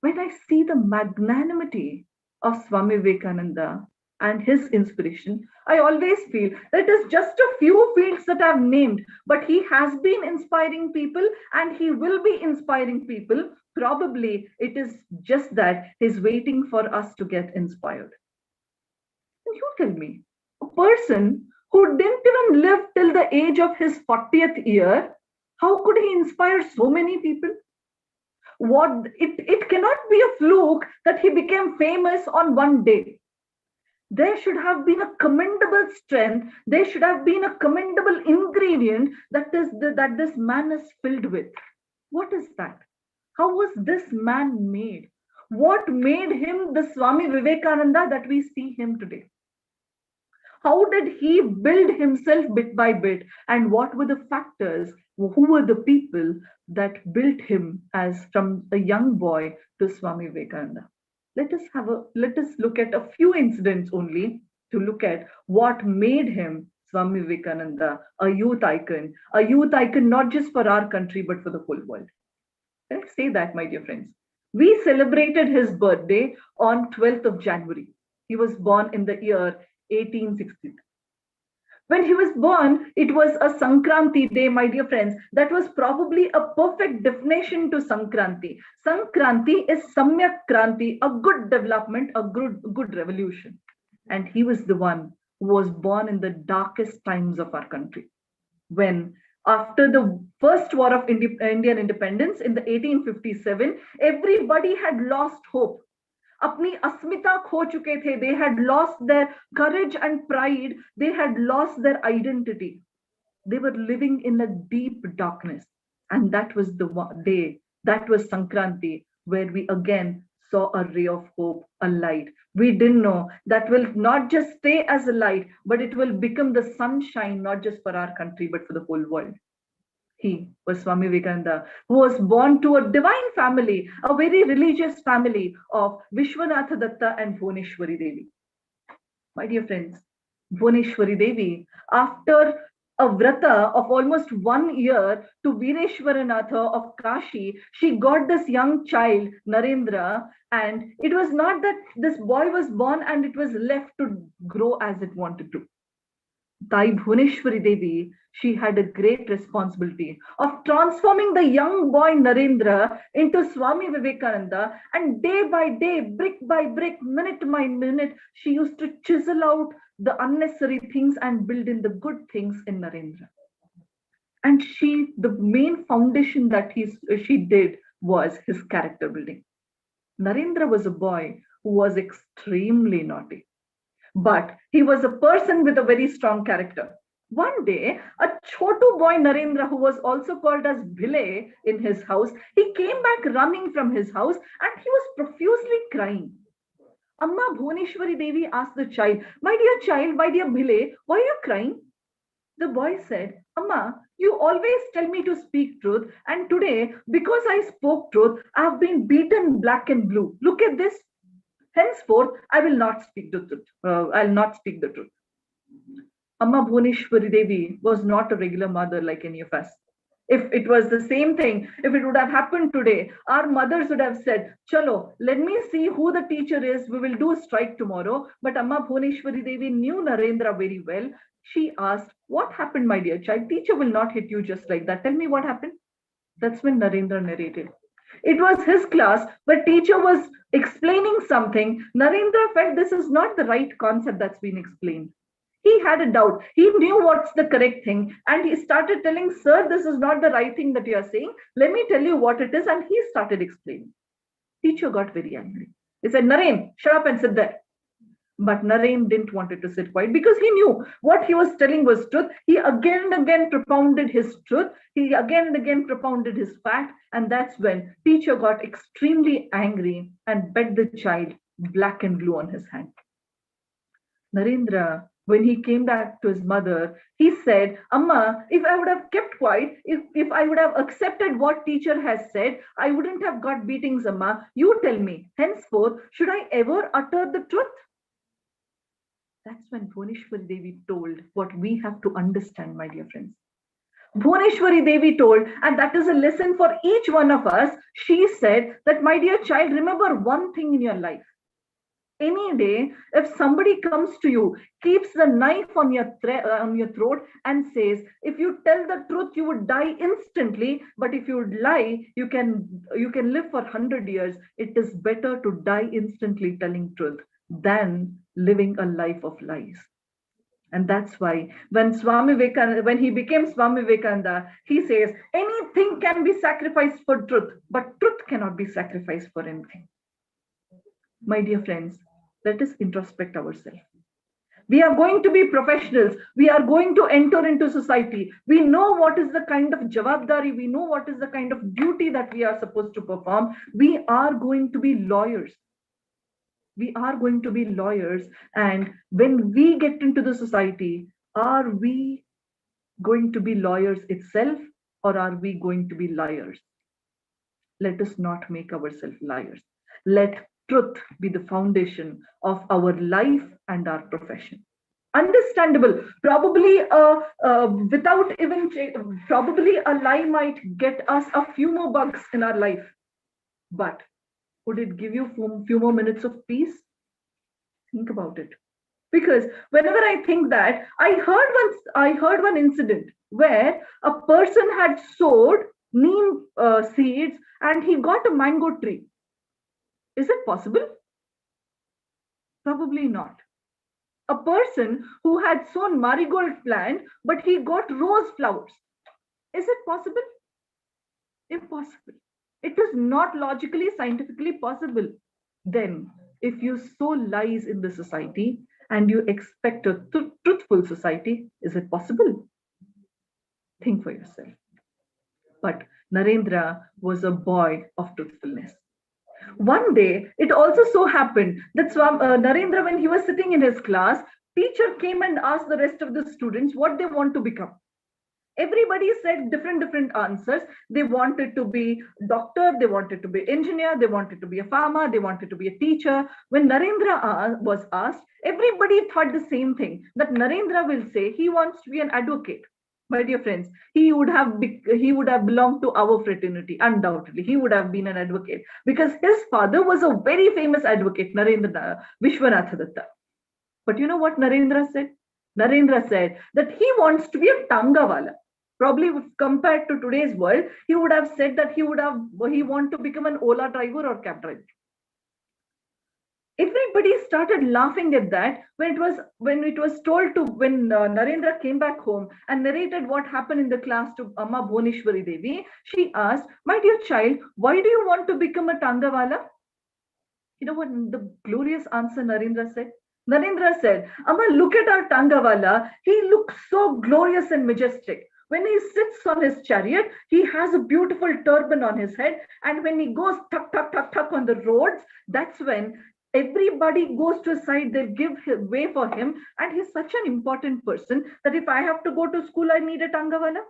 Speaker 3: when I see the magnanimity of Swami Vivekananda and his inspiration, I always feel that it is just a few fields that I've named, but he has been inspiring people and he will be inspiring people. Probably it is just that he's waiting for us to get inspired. And you tell me, a person who didn't even live till the age of his 40th year, how could he inspire so many people? It cannot be a fluke that he became famous on one day. There should have been a commendable strength. There should have been a commendable ingredient that this man is filled with. What is that? How was this man made? What made him the Swami Vivekananda that we see him today? How did he build himself bit by bit? And what were the factors? Who were the people that built him as from a young boy to Swami Vivekananda? Let us look at a few incidents only to look at what made him Swami Vivekananda, a youth icon not just for our country, but for the whole world. Let's say that, my dear friends. We celebrated his birthday on 12th of January. He was born in the year 1860. When he was born, it was a Sankranti day, my dear friends. That was probably a perfect definition to Sankranti. Sankranti is Samyak Kranti, a good development, a good revolution. And he was the one who was born in the darkest times of our country. When after the first war of Indian independence in the 1857, everybody had lost hope. अपनी अस्मिता खो चुके थे. They had lost their courage and pride. They had lost their identity. They were living in a deep darkness. And that was the day, that was Sankranti, where we again saw a ray of hope, a light. We didn't know that will not just stay as a light, but it will become the sunshine, not just for our country, but for the whole world. He was Swami Vivekananda, who was born to a divine family, a very religious family of Vishwanatha Datta and Bhuneshwari Devi. My dear friends, Bhuneshwari Devi, after a vrata of almost 1 year to Vireshwaranatha of Kashi, she got this young child, Narendra, and it was not that this boy was born and it was left to grow as it wanted to. Tai Bhuneshwari Devi, she had a great responsibility of transforming the young boy Narendra into Swami Vivekananda, and day by day, brick by brick, minute by minute, she used to chisel out the unnecessary things and build in the good things in Narendra. And the main foundation that she did was his character building. Narendra was a boy who was extremely naughty. But he was a person with a very strong character. One day, a chotu boy Narendra, who was also called as Bhile in his house, he came back running from his house and he was profusely crying. Amma Bhuneshwari Devi asked the child, "My dear child, my dear Bhile, why are you crying?" The boy said, "Amma, you always tell me to speak truth, and today, because I spoke truth, I have been beaten black and blue. Look at this. Henceforth, I will not speak the truth. I'll not speak the truth." Amma Bhuneshwari Devi was not a regular mother like any of us. If it was the same thing, if it would have happened today, our mothers would have said, "Chalo, let me see who the teacher is. We will do a strike tomorrow." But Amma Bhuneshwari Devi knew Narendra very well. She asked, "What happened, my dear child? Teacher will not hit you just like that. Tell me what happened." That's when Narendra narrated. It was his class, but teacher was explaining something. Narendra felt this is not the right concept that's been explained. He had a doubt. He knew what's the correct thing. And he started telling, "Sir, this is not the right thing that you are saying. Let me tell you what it is." And he started explaining. Teacher got very angry. He said, "Naren, shut up and sit there." But Naren didn't want it to sit quiet because he knew what he was telling was truth. He again and again propounded his truth. He again and again propounded his fact. And that's when teacher got extremely angry and bet the child black and blue on his hand. Narendra when he came back to his mother, he said, Amma, if I would have kept quiet, if I would have accepted what teacher has said, I wouldn't have got beatings, Amma. You tell me, henceforth, should I ever utter the truth? That's when Bhuneshwari Devi told what we have to understand, my dear friends. Bhuneshwari Devi told, and that is a lesson for each one of us. She said that, my dear child, remember one thing in your life. Any day, if somebody comes to you, keeps the knife on your throat and says, if you tell the truth, you would die instantly. But if you would lie, you can live for 100 years. It is better to die instantly telling truth than living a life of lies. And that's why when Swami Vivekananda, when he became Swami Vivekananda, he says, anything can be sacrificed for truth, but truth cannot be sacrificed for anything. My dear friends, let us introspect ourselves. We are going to be professionals. We are going to enter into society. We know what is the kind of jawabdari, we know what is the kind of duty that we are supposed to perform. We are going to be lawyers. We are going to be lawyers. And when we get into the society, are we going to be lawyers itself, or are we going to be liars? Let us not make ourselves liars. Let truth be the foundation of our life and our profession. Understandable. Probably probably a lie might get us a few more bucks in our life, but would it give you a few more minutes of peace? Think about it. Because whenever I think that, I heard one incident where a person had sowed neem seeds and he got a mango tree. Is it possible? Probably not. A person who had sown marigold plant, but he got rose flowers. Is it possible? Impossible. It is not logically, scientifically possible. Then, if you sow lies in the society and you expect a truthful society, is it possible? Think for yourself. But Narendra was a boy of truthfulness. One day, it also so happened that Narendra, when he was sitting in his class, teacher came and asked the rest of the students what they want to become. Everybody said different answers. They wanted to be doctor, they wanted to be engineer, they wanted to be a farmer, they wanted to be a teacher. When Narendra was asked, everybody thought the same thing, that Narendra will say he wants to be an advocate. My dear friends, he would have belonged to our fraternity, undoubtedly. He would have been an advocate because his father was a very famous advocate, Narendra Vishwanath Datta. But you know what Narendra said? Narendra said that he wants to be a Tangawala. Probably compared to today's world, he would have said that he want to become an Ola driver or cab driver. Everybody started laughing at that when Narendra came back home and narrated what happened in the class to Amma Bhuneshwari Devi. She asked, my dear child, why do you want to become a Tangawala? You know what the glorious answer Narendra said? Narendra said, Amma, look at our Tangawala. He looks so glorious and majestic. When he sits on his chariot, he has a beautiful turban on his head. And when he goes tuck, tuck, tuck, tuck on the roads, that's when everybody goes to a side, they'll give way for him. And he's such an important person that if I have to go to school, I need a Tangawala.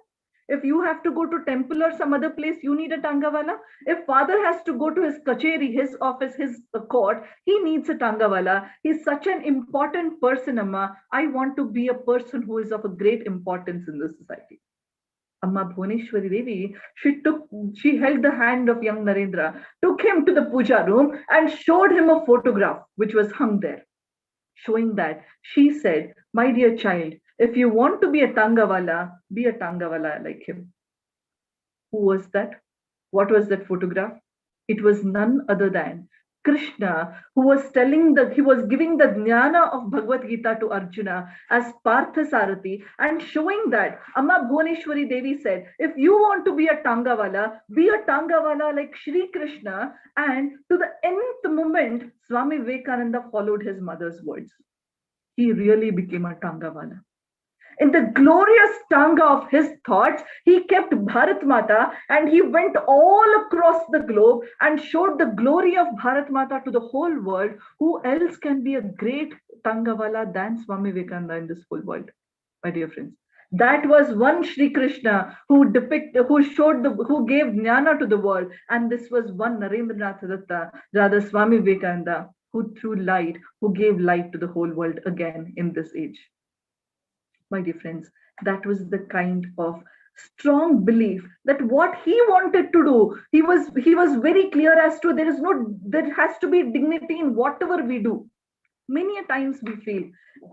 Speaker 3: If you have to go to temple or some other place, you need a Tangawala. If father has to go to his kacheri, his office, his court, he needs a Tangawala. He's such an important person, Amma. I want to be a person who is of a great importance in the society. Amma Bhuneshwari Devi, she held the hand of young Narendra, took him to the puja room and showed him a photograph which was hung there, showing that. She said, my dear child, if you want to be a Tangawala, be a Tangawala like him. Who was that? What was that photograph? It was none other than Krishna, who was giving the jnana of Bhagavad Gita to Arjuna as Parthasarathi and showing that. Amma Bhuneshwari Devi said, if you want to be a Tangawala like Shri Krishna. And to the nth moment, Swami Vivekananda followed his mother's words. He really became a Tangawala. In the glorious Tanga of his thoughts, he kept Bharat Mata and he went all across the globe and showed the glory of Bharat Mata to the whole world. Who else can be a great Tangawala than Swami Vivekananda in this whole world, my dear friends. That was one Sri Krishna who who gave jnana to the world, and this was one Narendranath Datta, rather Swami Vivekananda, who threw light, who gave light to the whole world again in this age. My dear friends, that was the kind of strong belief that what he wanted to do, he was very clear as to there has to be dignity in whatever we do. Many a times we feel,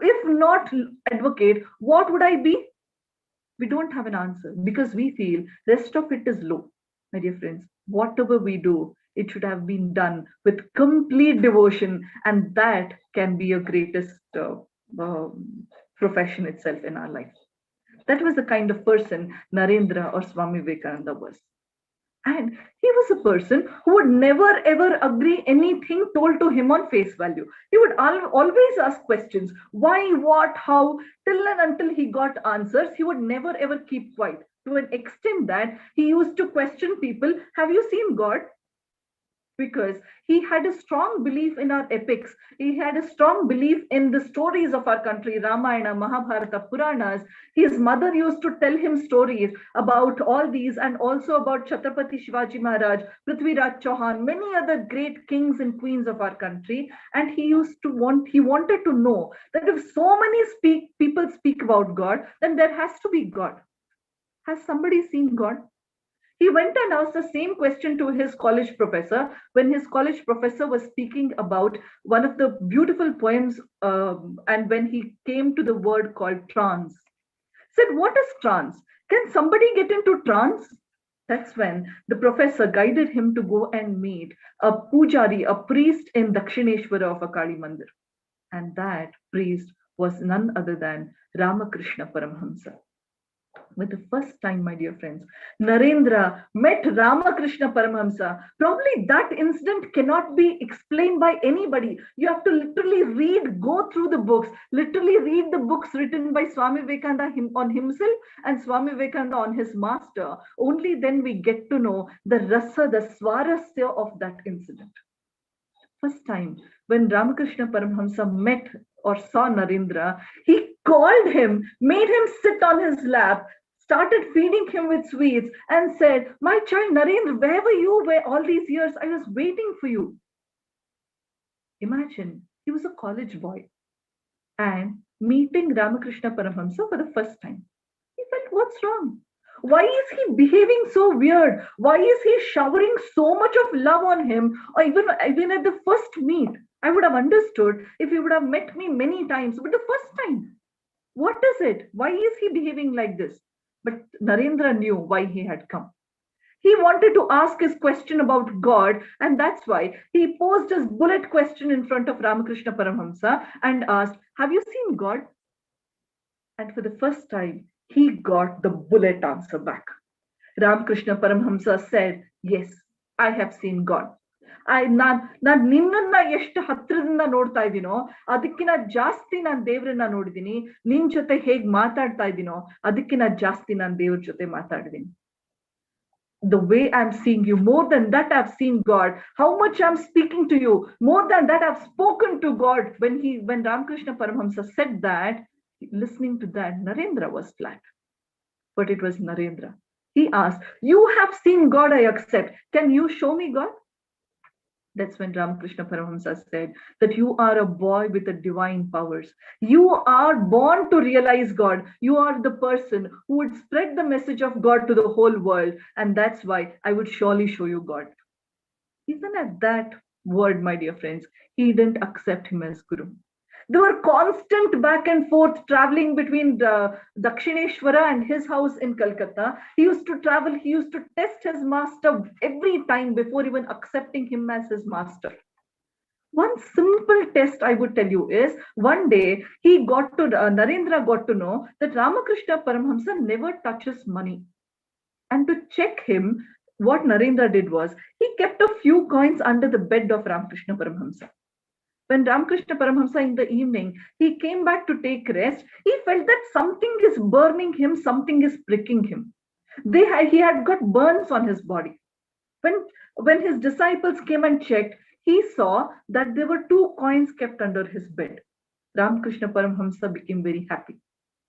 Speaker 3: if not advocate, what would I be? We don't have an answer because we feel rest of it is low. My dear friends, whatever we do, it should have been done with complete devotion, and that can be a greatest profession itself in our life. That was the kind of person Narendra or Swami Vivekananda was. And he was a person who would never ever agree anything told to him on face value. He would always ask questions, why, what, how, till and until he got answers. He would never ever keep quiet, to an extent that he used to question people, have you seen God? Because he had a strong belief in our epics. He had a strong belief in the stories of our country, Ramayana, Mahabharata, Puranas. His mother used to tell him stories about all these, and also about Chhatrapati Shivaji Maharaj, Prithviraj Chauhan, many other great kings and queens of our country. And he wanted to know that if so many people speak about God, then there has to be God. Has somebody seen God? He went and asked the same question to his college professor when his college professor was speaking about one of the beautiful poems, and when he came to the word called trance. Said, what is trance? Can somebody get into trance? That's when the professor guided him to go and meet a pujari, a priest in Dakshineshwara of a Kali Mandir. And that priest was none other than Ramakrishna Paramhamsa. For the first time, my dear friends, Narendra met Ramakrishna Paramahamsa. Probably that incident cannot be explained by anybody. You have to literally go through the books, literally read the books written by Swami Vivekananda on himself and Swami Vivekananda on his master. Only then we get to know the rasa, the swarasya of that incident. First time when Ramakrishna Paramahamsa met or saw Narendra, he called him, made him sit on his lap, started feeding him with sweets, and said, my child Narendra, where were you all these years? I was waiting for you. Imagine, he was a college boy and meeting Ramakrishna Paramahamsa for the first time. He felt, what's wrong? Why is he behaving so weird? Why is he showering so much of love on him? Or even at the first meet, I would have understood if he would have met me many times, but the first time, what is it? Why is he behaving like this? But Narendra knew why he had come. He wanted to ask his question about God, and that's why he posed his bullet question in front of Ramakrishna Paramahamsa and asked, have you seen God? And for the first time, he got the bullet answer back. Ramakrishna Paramahamsa said, yes, I have seen God. ನಾನ್ ನಿನ್ನನ್ನ ಎಷ್ಟು ಹತ್ರದಿಂದ ನೋಡ್ತಾ ಇದ್ದೀನೋ ಅದಕ್ಕಿಂತ ಜಾಸ್ತಿ ನಾನು ದೇವ್ರನ್ನ ನೋಡಿದೀನಿ. ನಿನ್ ಜೊತೆ ಹೇಗ್ ಮಾತಾಡ್ತಾ ಇದ್ದೀನೋ ಅದಕ್ಕಿಂತ ಜಾಸ್ತಿ ನಾನು ದೇವ್ರ ಜೊತೆ ಮಾತಾಡಿದೀನಿ. The way I'm seeing you, more than that I've seen God. How much I'm speaking to you, more than that I've spoken to God. When Ramakrishna Paramahamsa said that, listening to that, Narendra was flat. But it was Narendra. He asked, you have seen God, I accept. Can you show me God? That's when Ramakrishna Paramahamsa said that you are a boy with the divine powers. You are born to realize God. You are the person who would spread the message of God to the whole world. And that's why I would surely show you God. Even at that word, my dear friends, he didn't accept him as Guru. There were constant back and forth traveling between Dakshineshwara and his house in Calcutta. He used to travel, he used to test his master every time before even accepting him as his master. One simple test I would tell you is, one day Narendra got to know that Ramakrishna Paramahamsa never touches money. And to check him, what Narendra did was, he kept a few coins under the bed of Ramakrishna Paramahamsa. When Ramakrishna Paramahamsa in the evening, he came back to take rest, he felt that something is burning him, something is pricking him. He had got burns on his body. When his disciples came and checked, he saw that there were 2 coins kept under his bed. Ramakrishna Paramhamsa became very happy.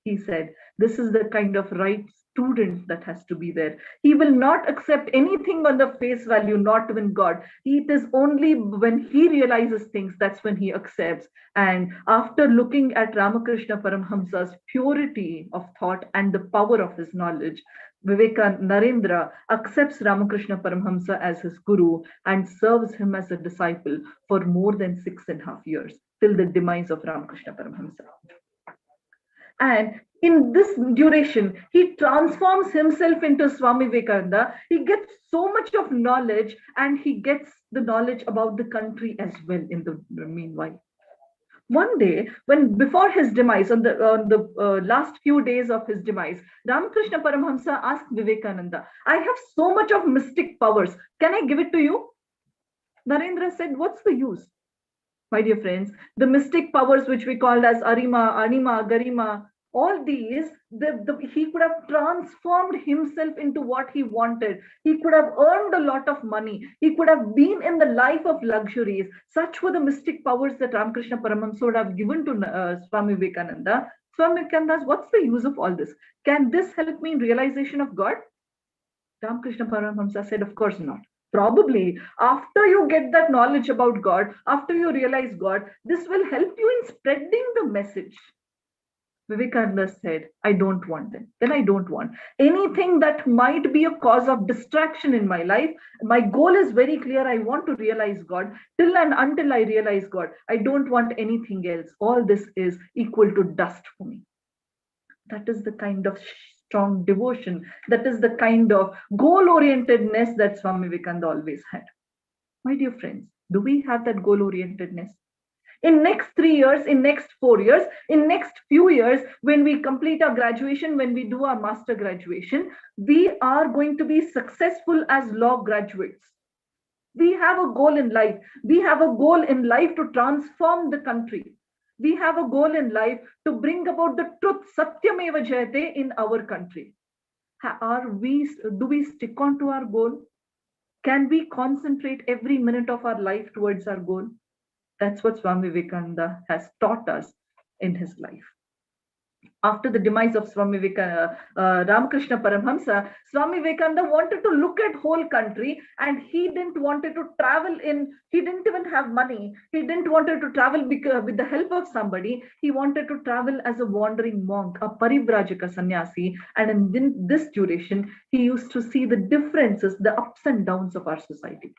Speaker 3: He said, this is the kind of right student that has to be there. He will not accept anything on the face value, not even God. It is only when he realizes things, that's when he accepts. And after looking at Ramakrishna Paramhamsa's purity of thought and the power of his knowledge, Narendra accepts Ramakrishna Paramhamsa as his guru and serves him as a disciple for more than 6.5 years, till the demise of Ramakrishna Paramhamsa. And in this duration, he transforms himself into Swami Vivekananda. He gets so much of knowledge, and he gets the knowledge about the country as well in the meanwhile. One day, when before his demise, on the last few days of his demise, Ramakrishna Paramhamsa asked Vivekananda, I have so much of mystic powers. Can I give it to you? Narendra said, what's the use? My dear friends, the mystic powers which we called as Arima, Anima, Garima, all these, he could have transformed himself into what he wanted. He could have earned a lot of money. He could have been in the life of luxuries. Such were the mystic powers that Ramakrishna Paramhamsa would have given to Swami Vivekananda. Swami Vivekananda, what's the use of all this? Can this help me in realization of God? Ramakrishna Paramhamsa said, of course not. Probably after you get that knowledge about God, after you realize God, this will help you in spreading the message. Vivekananda said, I don't want them. Then I don't want anything that might be a cause of distraction in my life. My goal is very clear. I want to realize God. Till and until I realize God, I don't want anything else. All this is equal to dust for me. That is the kind of strong devotion. That is the kind of goal-orientedness that Swami Vivekananda always had. My dear friends, do we have that goal-orientedness? In next 3 years, in next 4 years, in next few years, when we complete our graduation, when we do our master graduation, we are going to be successful as law graduates. We have a goal in life. We have a goal in life to transform the country. We have a goal in life to bring about the truth, Satyameva Jayate, in our country. Do we stick on to our goal? Can we concentrate every minute of our life towards our goal? That's what Swami Vivekananda has taught us in his life. After the demise of Swami Ramakrishna Paramhamsa, Swami Vivekananda wanted to look at whole country, and he didn't wanted to travel he didn't even have money. He didn't wanted to travel with the help of somebody. He wanted to travel as a wandering monk, a paribrajaka sannyasi. And in this duration, he used to see the differences, the ups and downs of our society.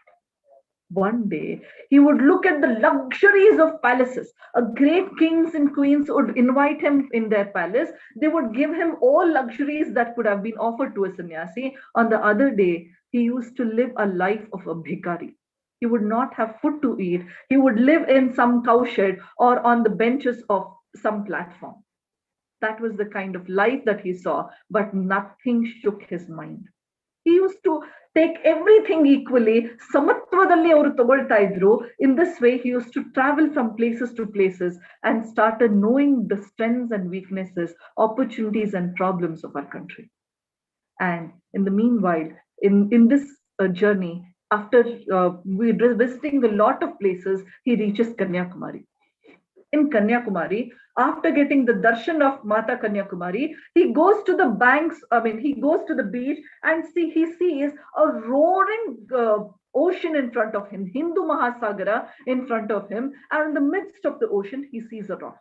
Speaker 3: One day, he would look at the luxuries of palaces. A great kings and queens would invite him in their palace. They would give him all luxuries that could have been offered to a sannyasi. On the other day, he used to live a life of a bhikari. He would not have food to eat. He would live in some cowshed or on the benches of some platform. That was the kind of life that he saw, but nothing shook his mind. He used to take everything equally. Samattvadalli avaru tagolta idru. In this way, he used to travel from places to places and started knowing the strengths and weaknesses, opportunities and problems of our country. And in the meanwhile, in this journey, after visiting a lot of places, he reaches Kanyakumari. In Kanyakumari, after getting the darshan of Mata Kanyakumari, he goes to the banks, he goes to the beach and he sees a roaring ocean in front of him, Hindu Mahasagara in front of him, and in the midst of the ocean, he sees a rock.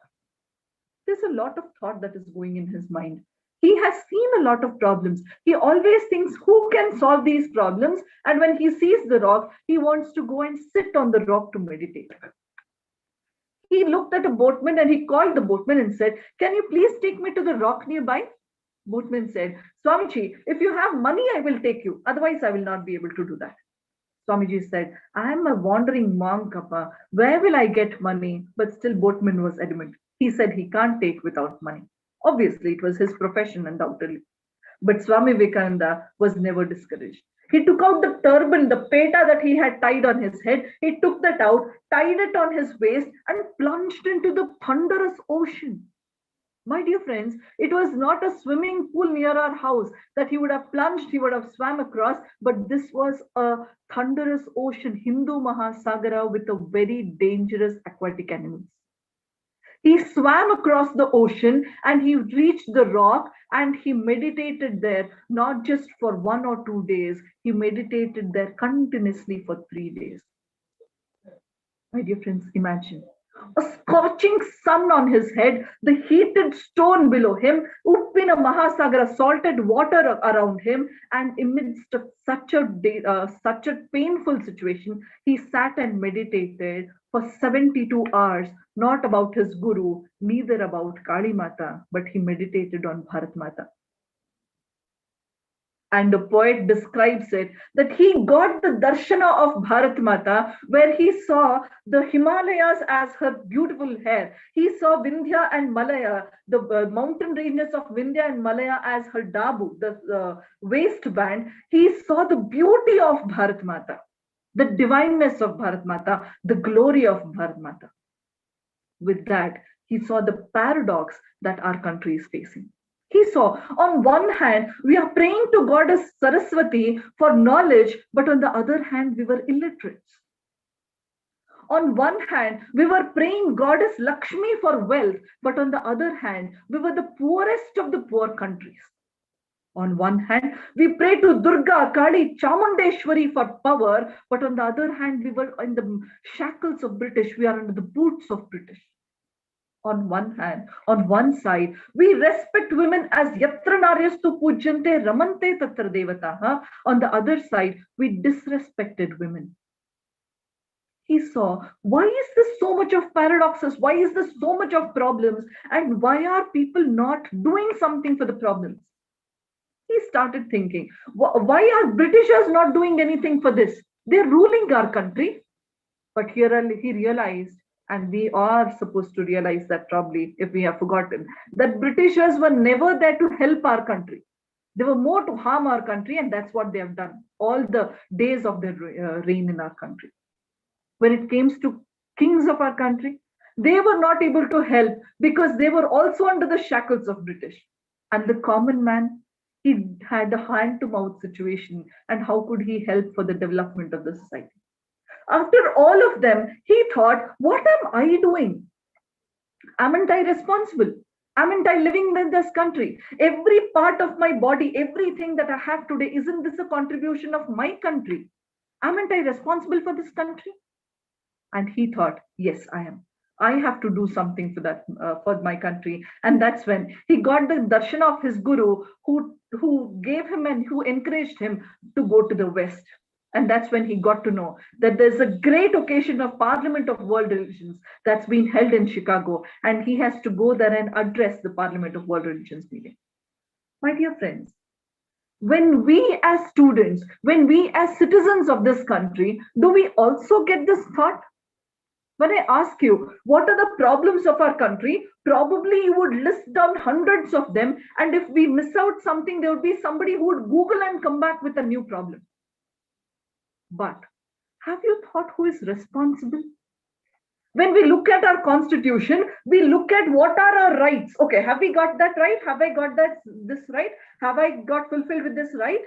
Speaker 3: There's a lot of thought that is going in his mind. He has seen a lot of problems. He always thinks, who can solve these problems? And when he sees the rock, he wants to go and sit on the rock to meditate. He looked at a boatman and he called the boatman and said, can you please take me to the rock nearby? Boatman said, Swamiji, if you have money, I will take you. Otherwise, I will not be able to do that. Swamiji said, I am a wandering monk, Kappa. Where will I get money? But still boatman was adamant. He said he can't take without money. Obviously, it was his profession, undoubtedly. But Swami Vivekananda was never discouraged. He took out the turban, the peta that he had tied on his head. He took that out, tied it on his waist, and plunged into the thunderous ocean. My dear friends, it was not a swimming pool near our house that he would have plunged, he would have swam across, but this was a thunderous ocean, Hindu Mahasagara, with a very dangerous aquatic animals. He swam across the ocean and he reached the rock and he meditated there, not just for 1 or 2 days. He meditated there continuously for 3 days. My dear friends, imagine a scorching sun on his head, the heated stone below him, Uppina Mahasagara, salted water around him, and amidst of such a painful situation, he sat and meditated for 72 hours, not about his guru, neither about Kali Mata, but he meditated on Bharat Mata. And the poet describes it that he got the darshana of Bharat Mata, where he saw the Himalayas as her beautiful hair. He saw Vindhya and Malaya, the mountain ranges of Vindhya and Malaya as her dabu, the waistband. He saw the beauty of Bharat Mata, the divineness of Bharat Mata, the glory of Bharat Mata. With that, he saw the paradox that our country is facing. He saw, on one hand, we are praying to Goddess Saraswati for knowledge, but on the other hand, we were illiterates. On one hand, we were praying Goddess Lakshmi for wealth, but on the other hand, we were the poorest of the poor countries. On one hand, we pray to Durga, Kali, Chamundeshwari for power, but on the other hand, we were in the shackles of British, we are under the boots of British. On one hand, on one side, we respect women as yatra naryastu pujyante ramante tatra devataha. On the other side, we disrespected women. He saw, why is this so much of paradoxes? Why is this so much of problems? And why are people not doing something for the problems? He started thinking, why are Britishers not doing anything for this? They're ruling our country. But here he realized, and we are supposed to realize that probably if we have forgotten, that Britishers were never there to help our country. They were more to harm our country, and that's what they have done all the days of their reign in our country. When it came to kings of our country, they were not able to help because they were also under the shackles of British. And the common man, he had a hand-to-mouth situation, and how could he help for the development of the society? After all of them, he thought, what am I doing? Aren't I responsible? Aren't I living in this country? Every part of my body, everything that I have today, isn't this a contribution of my country? Aren't I responsible for this country? And he thought, yes, I am. I have to do something for that, for my country. And that's when he got the darshana of his guru, who gave him and who encouraged him to go to the West. And that's when he got to know that there's a great occasion of Parliament of World Religions that's been held in Chicago, and he has to go there and address the Parliament of World Religions meeting. My dear friends, when we as students, when we as citizens of this country, do we also get this thought? When I ask you, what are the problems of our country? Probably you would list down hundreds of them. And if we miss out something, there would be somebody who would Google and come back with a new problem. But have you thought who is responsible? When we look at our constitution, we look at what are our rights. Okay, have we got that right? Have I got this right? Have I got fulfilled with this right?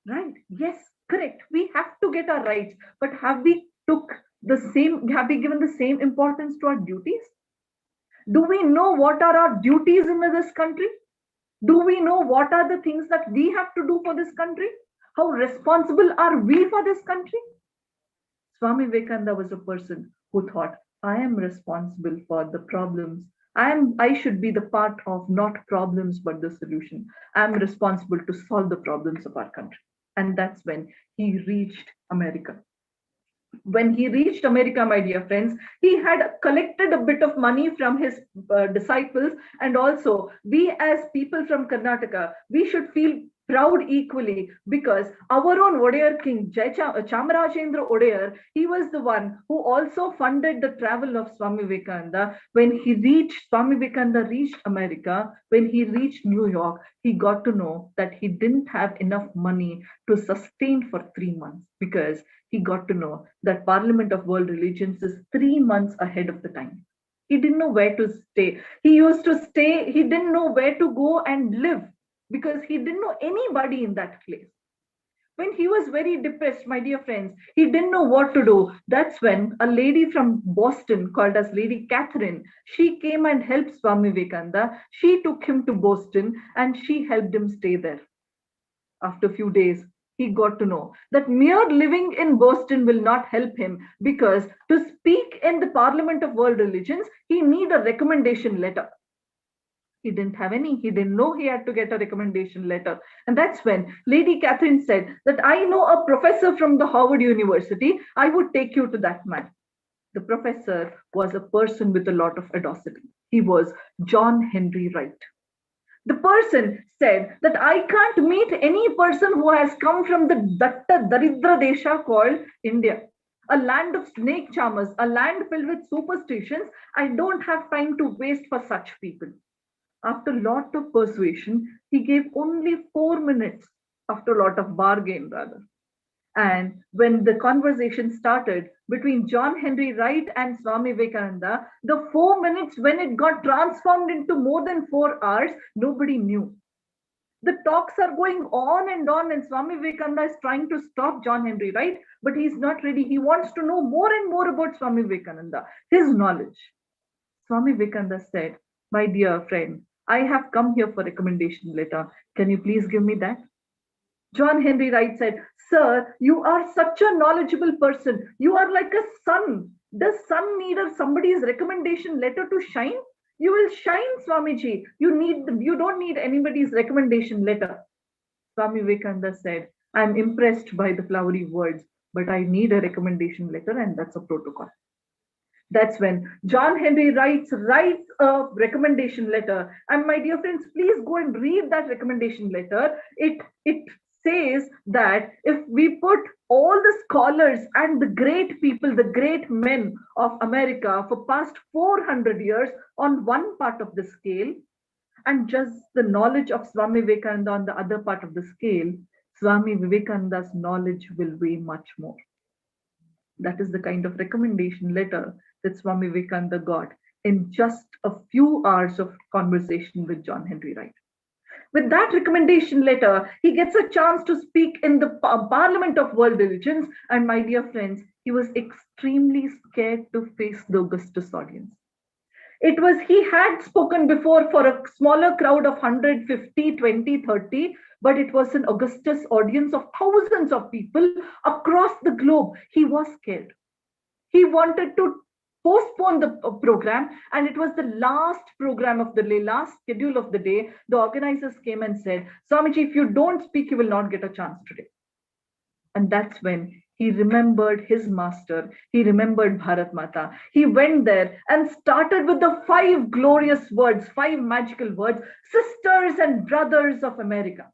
Speaker 3: Right, yes, correct. We have to get our rights. But have we have we given the same importance to our duties? Do we know what are our duties in this country? Do we know what are the things that we have to do for this country? How responsible are we for this country? Swami Vivekananda was a person who thought, I am responsible for the problems. I should be the part of not problems, but the solution. I am responsible to solve the problems of our country. And that's when he reached America. When he reached America, my dear friends, he had collected a bit of money from his disciples. And also, we as people from Karnataka, we should feel proud equally, because our own Odear king, Chamarajendra Odear, he was the one who also funded the travel of Swami Vivekananda. When Swami Vivekananda reached America, when he reached New York, he got to know that he didn't have enough money to sustain for 3 months, because he got to know that Parliament of World Religions is 3 months ahead of the time. He didn't know where to stay. He didn't know where to go and live, because he didn't know anybody in that place. When he was very depressed, my dear friends, he didn't know what to do. That's when a lady from Boston called as Lady Catherine, she came and helped Swami Vivekananda. She took him to Boston and she helped him stay there. After a few days, he got to know that mere living in Boston will not help him, because to speak in the Parliament of World Religions, he need a recommendation letter. He didn't have any. He didn't know he had to get a recommendation letter. And that's when Lady Catherine said that I know a professor from the Harvard University. I would take you to that man. The professor was a person with a lot of audacity. He was John Henry Wright. The person said that I can't meet any person who has come from the Datta Daridra Desha called India, a land of snake charmers, a land filled with superstitions. I don't have time to waste for such people. After a lot of persuasion, he gave only 4 minutes, after a lot of bargain rather. And when the conversation started between John Henry Wright and Swami Vivekananda, the 4 minutes, when it got transformed into more than 4 hours, nobody knew. The talks are going on, and Swami Vivekananda is trying to stop John Henry Wright, but he's not ready. He wants to know more and more about Swami Vivekananda, his knowledge. Swami Vivekananda said, my dear friend, I have come here for recommendation letter. Can you please give me that? John Henry Wright said, sir, you are such a knowledgeable person. You are like a sun. Does sun need somebody's recommendation letter to shine? You will shine, Swamiji. You don't need anybody's recommendation letter. Swami Vivekananda said, I'm impressed by the flowery words, but I need a recommendation letter, and that's a protocol. That's when John Henry writes a recommendation letter. And my dear friends, please go and read that recommendation letter. It says that if we put all the scholars and the great people, the great men of America for past 400 years on one part of the scale, and just the knowledge of Swami Vivekananda on the other part of the scale, Swami Vivekananda's knowledge will weigh much more. That is the kind of recommendation letter that Swami Vivekananda got in just a few hours of conversation with John Henry Wright. With that recommendation letter, he gets a chance to speak in the Parliament of World Religions. And my dear friends, he was extremely scared to face the Augustus audience. He had spoken before for a smaller crowd of 150, 20, 30, but it was an Augustus audience of thousands of people across the globe. He was scared. He wanted to postpone the program, and it was the last program of the day, last schedule of the day. The organizers came and said, Swamiji, if you don't speak, you will not get a chance today. And that's when he remembered his master. He remembered Bharat Mata. He went there and started with the 5 glorious words, 5 magical words, sisters and brothers of America.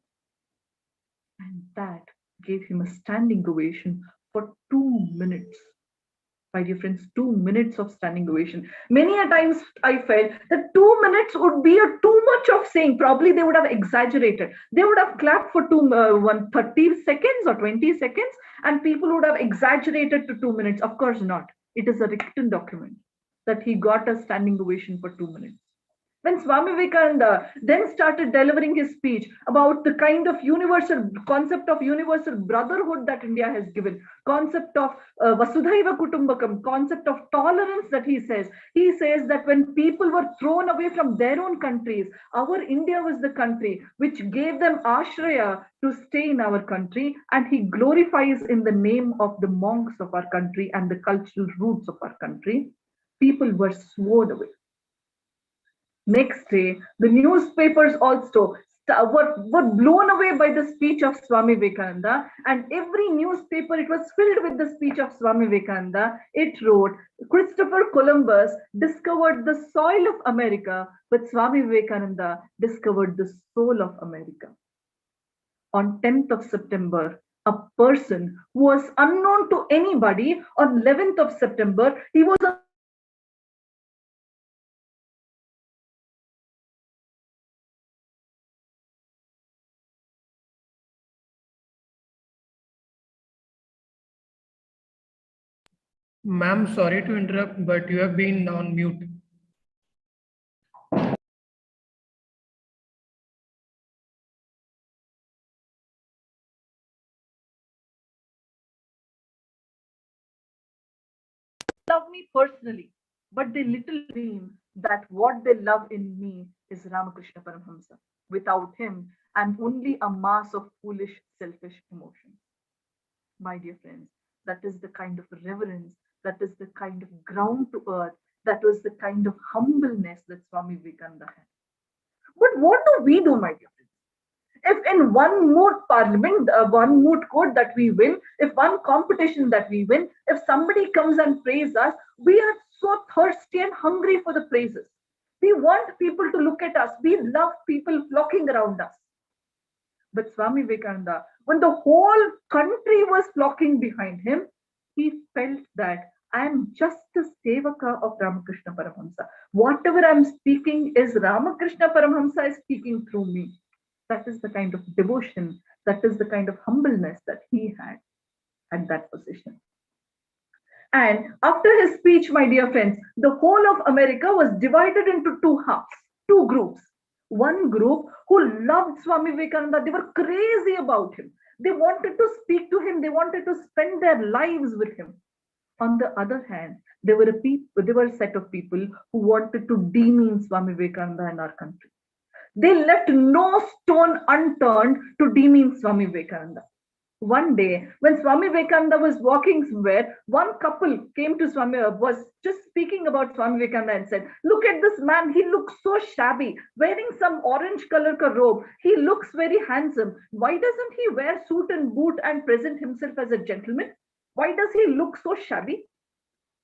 Speaker 3: And that gave him a standing ovation for 2 minutes. My dear friends, 2 minutes of standing ovation. Many a times I felt that 2 minutes would be too much of saying. Probably they would have exaggerated. They would have clapped for 30 seconds or 20 seconds, and people would have exaggerated to 2 minutes. Of course not. It is a written document that he got a standing ovation for 2 minutes. When Swami Vivekananda then started delivering his speech about the kind of concept of universal brotherhood that India has given, concept of Vasudhaiva Kutumbakam, concept of tolerance that he says that when people were thrown away from their own countries, our India was the country which gave them ashraya to stay in our country, and he glorifies in the name of the monks of our country and the cultural roots of our country. People were sworn away. Next day, the newspapers also were blown away by the speech of Swami Vivekananda, and every newspaper, it was filled with the speech of Swami Vivekananda. It wrote, Christopher Columbus discovered the soil of America, but Swami Vivekananda discovered the soul of America. On 10th of September, a person who was unknown to anybody, on 11th of September, he was a
Speaker 1: Ma'am, sorry to interrupt, but you have been on mute.
Speaker 3: me personally, but they little dream that what they love in me is Ramakrishna Paramhamsa. Without him, I'm only a mass of foolish, selfish emotions. My dear friends, that is the kind of reverence, that is the kind of ground to earth, that was the kind of humbleness that Swami Vivekananda had. But what do we do, my dear friends? If in one moot parliament, one moot court that we win, if one competition that we win, if somebody comes and praises us, we are so thirsty and hungry for the praises. We want people to look at us. We love people flocking around us. But Swami Vivekananda, when the whole country was flocking behind him, he felt that I am just the sevaka of Ramakrishna Paramahamsa. Whatever I'm speaking is Ramakrishna Paramahamsa is speaking through me. That is the kind of devotion, that is the kind of humbleness that he had at that position. And after his speech, my dear friends, the whole of America was divided into two halves, two groups. One group who loved Swami Vivekananda, they were crazy about him. They wanted to speak to him, they wanted to spend their lives with him. On the other hand, there were a set of people who wanted to demean Swami Vivekananda in our country. They left no stone unturned to demean Swami Vivekananda. One day, when Swami Vivekananda was walking somewhere, one couple came to Swami, was just speaking about Swami Vivekananda and said, look at this man, he looks so shabby, wearing some orange color ka robe. He looks very handsome. Why doesn't he wear suit and boot and present himself as a gentleman? Why does he look so shabby?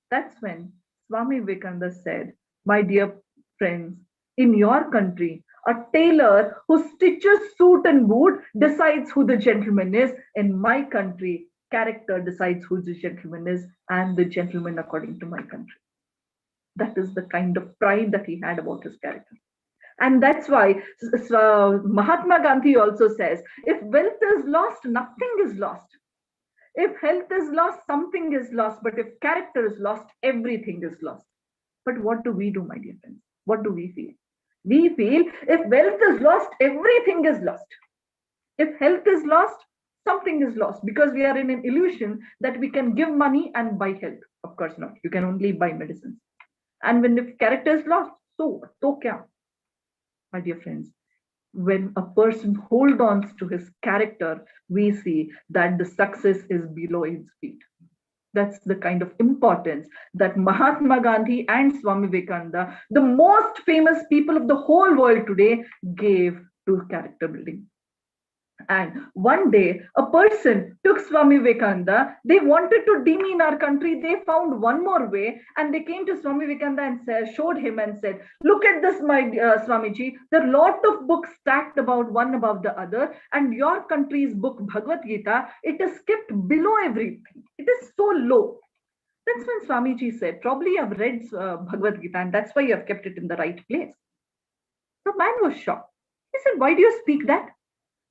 Speaker 3: That's when Swami Vivekananda said, my dear friends, in your country, a tailor who stitches suit and boot decides who the gentleman is. In my country, character decides who the gentleman is, and the gentleman according to my country. That is the kind of pride that he had about his character. And that's why Mahatma Gandhi also says, if wealth is lost, nothing is lost. If health is lost, something is lost. But if character is lost, everything is lost. But what do we do, my dear friends? What do we feel? We feel if wealth is lost, everything is lost. If health is lost, something is lost, because we are in an illusion that we can give money and buy health. Of course not. You can only buy medicines. And when the character is lost, so kya? My dear friends, when a person holds on to his character, we see that the success is below his feet. That's the kind of importance that Mahatma Gandhi and Swami Vivekananda, the most famous people of the whole world today, gave to character building. And one day, a person took Swami Vivekananda. They wanted to demean our country. They found one more way, and they came to Swami Vivekananda and showed him and said, "Look at this, my Swamiji. There are a lot of books stacked about one above the other, and your country's book, Bhagavad Gita, it is kept below everything. It is so low." That's when Swamiji said, "Probably you have read Bhagavad Gita, and that's why you have kept it in the right place." The man was shocked. He said, "Why do you speak that?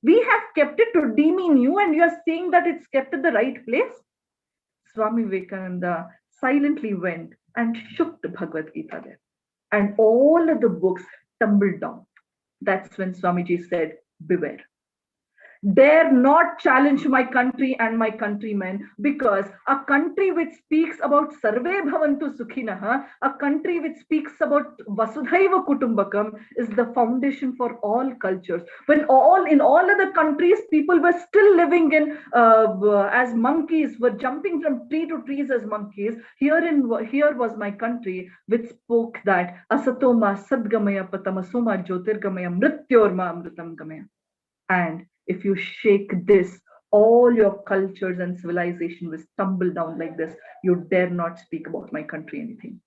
Speaker 3: We have kept it to demean you, and you are saying that it's kept in the right place?" Swami Vivekananda silently went and shook the Bhagavad Gita there, and all of the books tumbled down. That's when Swamiji said, "Beware. Dare not challenge my country and my countrymen, because a country which speaks about Sarve Bhavantu Sukhinaha, a country which speaks about Vasudhaiva Kutumbakam, is the foundation for all cultures. When in all other countries, people were still living in as monkeys, were jumping from tree to trees as monkeys. Here was my country which spoke that Asatoma Sadgamaya Patamasoma Jyotirgamaya Mrityorma Amritam Gamaya." And if you shake this, all your cultures and civilization will tumble down like this. You dare not speak about my country anything.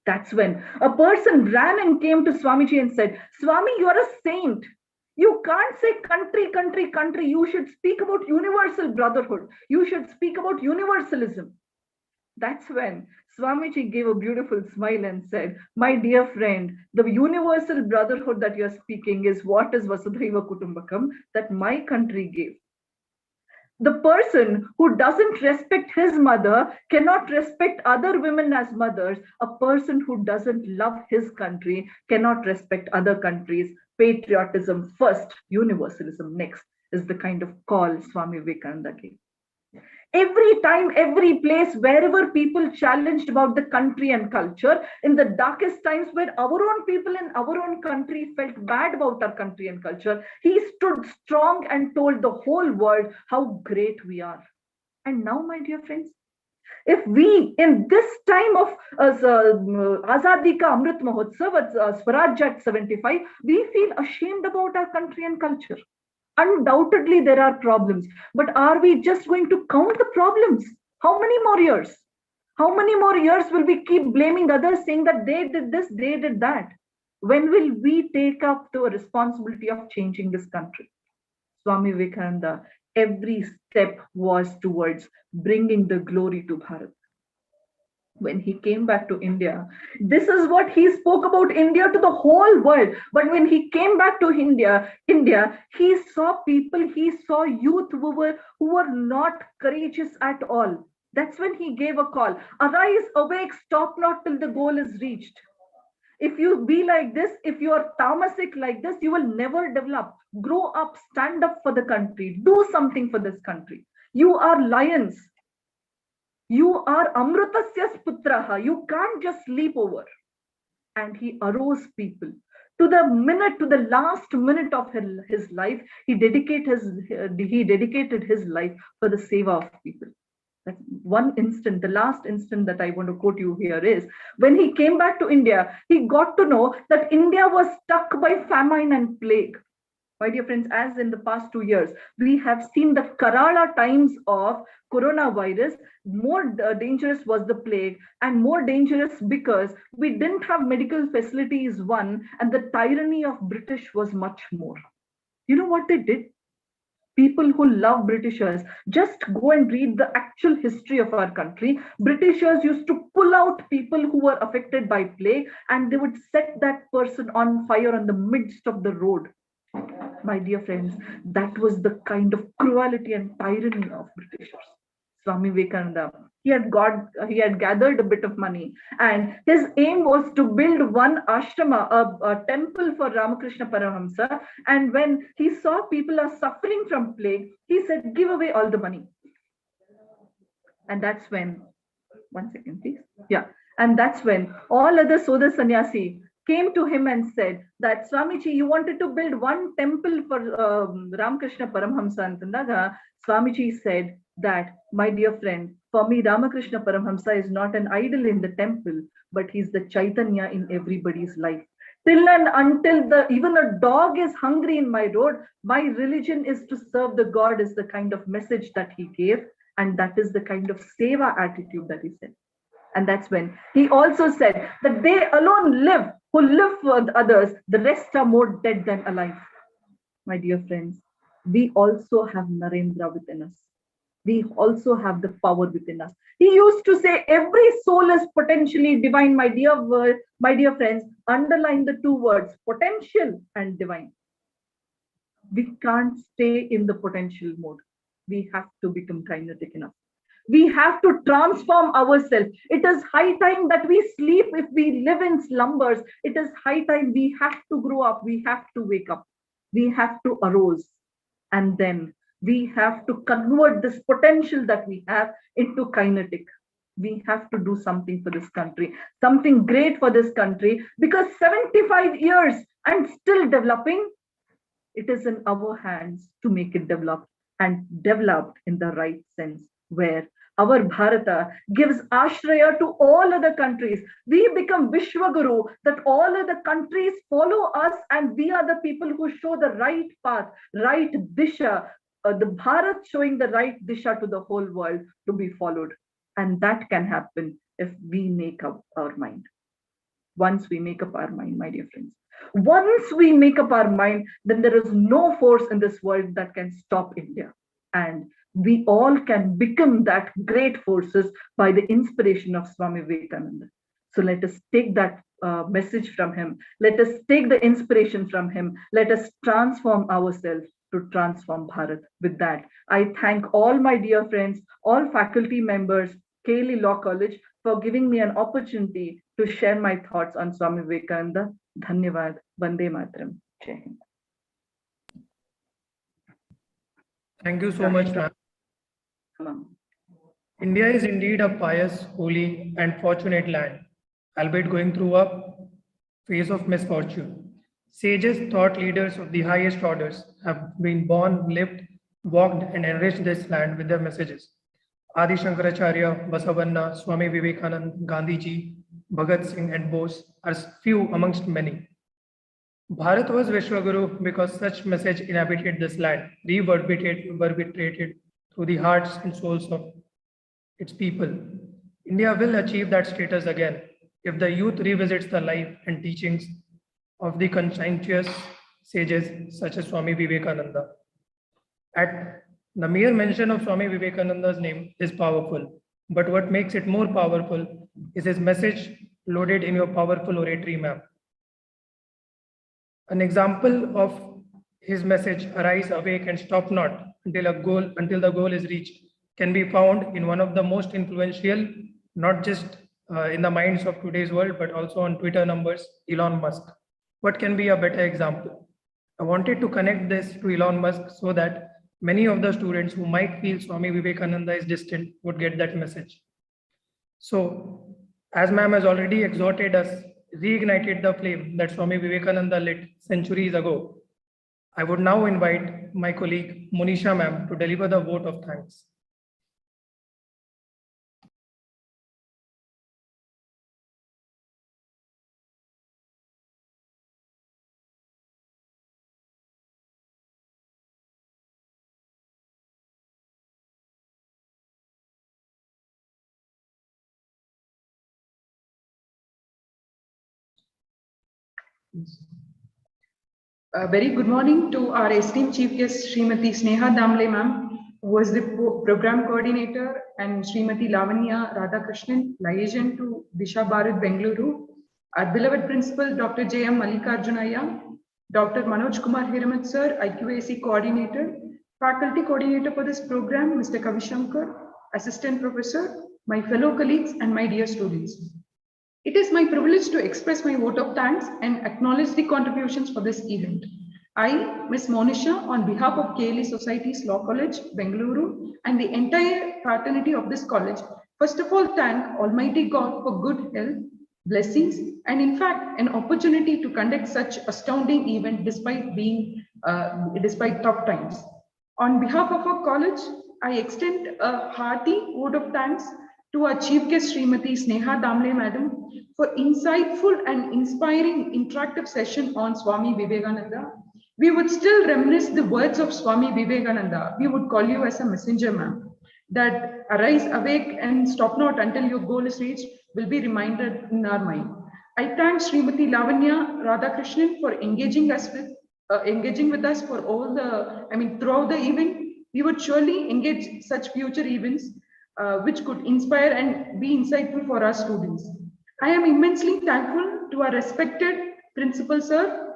Speaker 3: That's when a person ran and came to Swamiji and said, "Swami, you are a saint. You can't say country, country, country. You should speak about universal brotherhood. You should speak about universalism." That's when Swamiji gave a beautiful smile and said, "My dear friend, the universal brotherhood that you're speaking is what is Vasudhaiva Kutumbakam that my country gave. The person who doesn't respect his mother cannot respect other women as mothers. A person who doesn't love his country cannot respect other countries. Patriotism first, universalism next," is the kind of call Swami Vivekananda gave. Every time, every place, wherever people challenged about the country and culture, in the darkest times where our own people in our own country felt bad about our country and culture, he stood strong and told the whole world how great we are. And now, my dear friends, if we, in this time of Azadi Ka Amrit Mahotsav, Swaraj at 75, we feel ashamed about our country and culture. Undoubtedly, there are problems, but are we just going to count the problems? How many more years? How many more years will we keep blaming others, saying that they did this, they did that? When will we take up the responsibility of changing this country? Swami Vivekananda, every step was towards bringing the glory to Bharat. When he came back to India, this is what he spoke about India to the whole world. But when he came back to India, he saw people, he saw youth who were not courageous at all. That's when he gave a call. Arise, awake, stop not till the goal is reached. If you be like this, if you are tamasic like this, you will never develop. Grow up, stand up for the country, do something for this country. You are lions. You are Amrutasyas putraha. You can't just sleep over. And he arose people. To the last minute of his life, he dedicated his life for the seva of people. That's one instant, the last instant that I want to quote you here is, when he came back to India, he got to know that India was struck by famine and plague. My dear friends, as in the past 2 years, we have seen the Kerala times of coronavirus. More dangerous was the plague, and more dangerous because we didn't have medical facilities, one, and the tyranny of British was much more. You know what they did? People who love Britishers, just go and read the actual history of our country. Britishers used to pull out people who were affected by plague, and they would set that person on fire on the midst of the road. My dear friends, that was the kind of cruelty and tyranny of Britishers. Swami Vivekananda, he had gathered a bit of money, and his aim was to build one ashrama, a temple for Ramakrishna Paramahamsa. And when he saw people are suffering from plague, he said, give away all the money. And that's when, one second please. Yeah. And that's when all other Sodha Sannyasi came to him and said that, Swamiji, you wanted to build one temple for Ramakrishna Paramahamsa. And Swamiji said that, my dear friend, for me, Ramakrishna Paramahamsa is not an idol in the temple, but he's the Chaitanya in everybody's life. Till and until even a dog is hungry in my road, my religion is to serve the God, is the kind of message that he gave. And that is the kind of seva attitude that he said. And that's when he also said that they alone live, who live for others, the rest are more dead than alive. My dear friends, we also have Narendra within us. We also have the power within us. He used to say every soul is potentially divine. My dear friends, underline the two words, potential and divine. We can't stay in the potential mode. We have to become kinetic enough. We have to transform ourselves. It is high time that we sleep if we live in slumbers. It is high time we have to grow up. We have to wake up. We have to arise. And then we have to convert this potential that we have into kinetic. We have to do something for this country, something great for this country, because 75 years and still developing, it is in our hands to make it develop, and developed in the right sense, where our Bharata gives ashraya to all other countries. We become Vishwaguru, that all other countries follow us, and we are the people who show the right path, right disha, the Bharat showing the right disha to the whole world to be followed. And that can happen if we make up our mind. Once we make up our mind, my dear friends, once we make up our mind, then there is no force in this world that can stop India. And we all can become that great forces by the inspiration of Swami Vivekananda. So let us take that message from him. Let us take the inspiration from him. Let us transform ourselves to transform Bharat. With that, I thank all my dear friends, all faculty members, KLE Law College, for giving me an opportunity to share my thoughts on Swami Vivekananda. Dhanyavad. Vande Mataram. Jai Hind.
Speaker 1: Thank you so much, ma'am. India is indeed a pious, holy, and fortunate land, albeit going through a phase of misfortune. Sages, thought leaders of the highest orders, have been born, lived, walked, and enriched this land with their messages. Adi Shankaracharya, Basavanna, Swami Vivekananda, Gandhiji, Bhagat Singh, and Bose are few amongst many. Bharat was Vishwaguru because such message inhabited this land, reverberated through the hearts and souls of its people. India will achieve that status again if the youth revisits the life and teachings of the conscientious sages such as Swami Vivekananda. At the mere mention of Swami Vivekananda's name is powerful, but what makes it more powerful is his message loaded in your powerful oratory map. An example of his message, arise, awake, and stop not until the goal is reached, can be found in one of the most influential, not just in the minds of today's world, but also on Twitter numbers, Elon Musk. What can be a better example? I wanted to connect this to Elon Musk so that many of the students who might feel Swami Vivekananda is distant would get that message. So, as ma'am has already exhorted us, reignited the flame that Swami Vivekananda lit centuries ago, I would now invite my colleague Monisha ma'am to deliver the vote of thanks.
Speaker 5: A very good morning to our esteemed chief guest, Srimati Sneha Damle ma'am, who was the program coordinator, and Srimati Lavanya Radhakrishnan, liaison to Disha Bharat Bengaluru, our beloved principal, Dr. J.M. Mallikarjunaya, Dr. Manoj Kumar Hiramat sir, IQAC coordinator, faculty coordinator for this program, Mr. Kavishankar, assistant professor, my fellow colleagues, and my dear students. It is my privilege to express my vote of thanks and acknowledge the contributions for this event. I, Ms. Monisha, on behalf of KLE Society's Law College, Bengaluru, and the entire fraternity of this college, first of all thank Almighty God for good health, blessings, and in fact, an opportunity to conduct such astounding event despite tough times. On behalf of our college, I extend a hearty vote of thanks to our chief guest, Srimati Sneha Damle Madam, for insightful and inspiring interactive session on Swami Vivekananda. We would still reminisce the words of Swami Vivekananda. We would call you as a messenger, ma'am, that arise, awake, and stop not until your goal is reached will be reminded in our mind. I thank Srimati Lavanya Radhakrishnan for engaging with us for all throughout the event. We would surely engage such future events which could inspire and be insightful for our students. I am immensely thankful to our respected principal sir,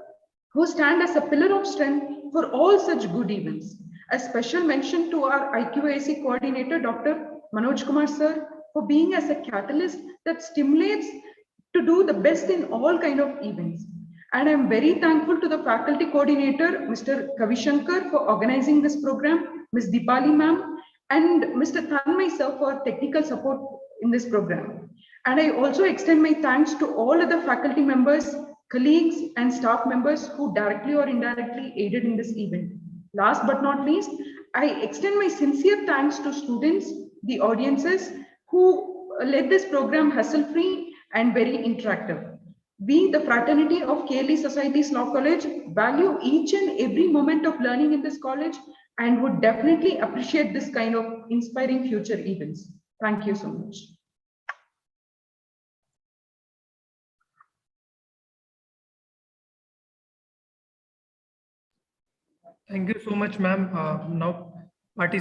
Speaker 5: who stand as a pillar of strength for all such good events. A special mention to our IQAC coordinator, Dr. Manoj Kumar sir, for being as a catalyst that stimulates to do the best in all kind of events. And I'm very thankful to the faculty coordinator, Mr. Kavishankar, for organizing this program, Ms. Dipali ma'am, and Mr. Tanmay sir for technical support in this program. And I also extend my thanks to all other faculty members, colleagues, and staff members who directly or indirectly aided in this event. Last but not least, I extend my sincere thanks to students, the audiences who led this program hassle-free and very interactive. We, the fraternity of KLE Society's Law College, value each and every moment of learning in this college and would definitely appreciate this kind of inspiring future events. Thank you so much.
Speaker 1: Thank you so much, ma'am. Now, participants.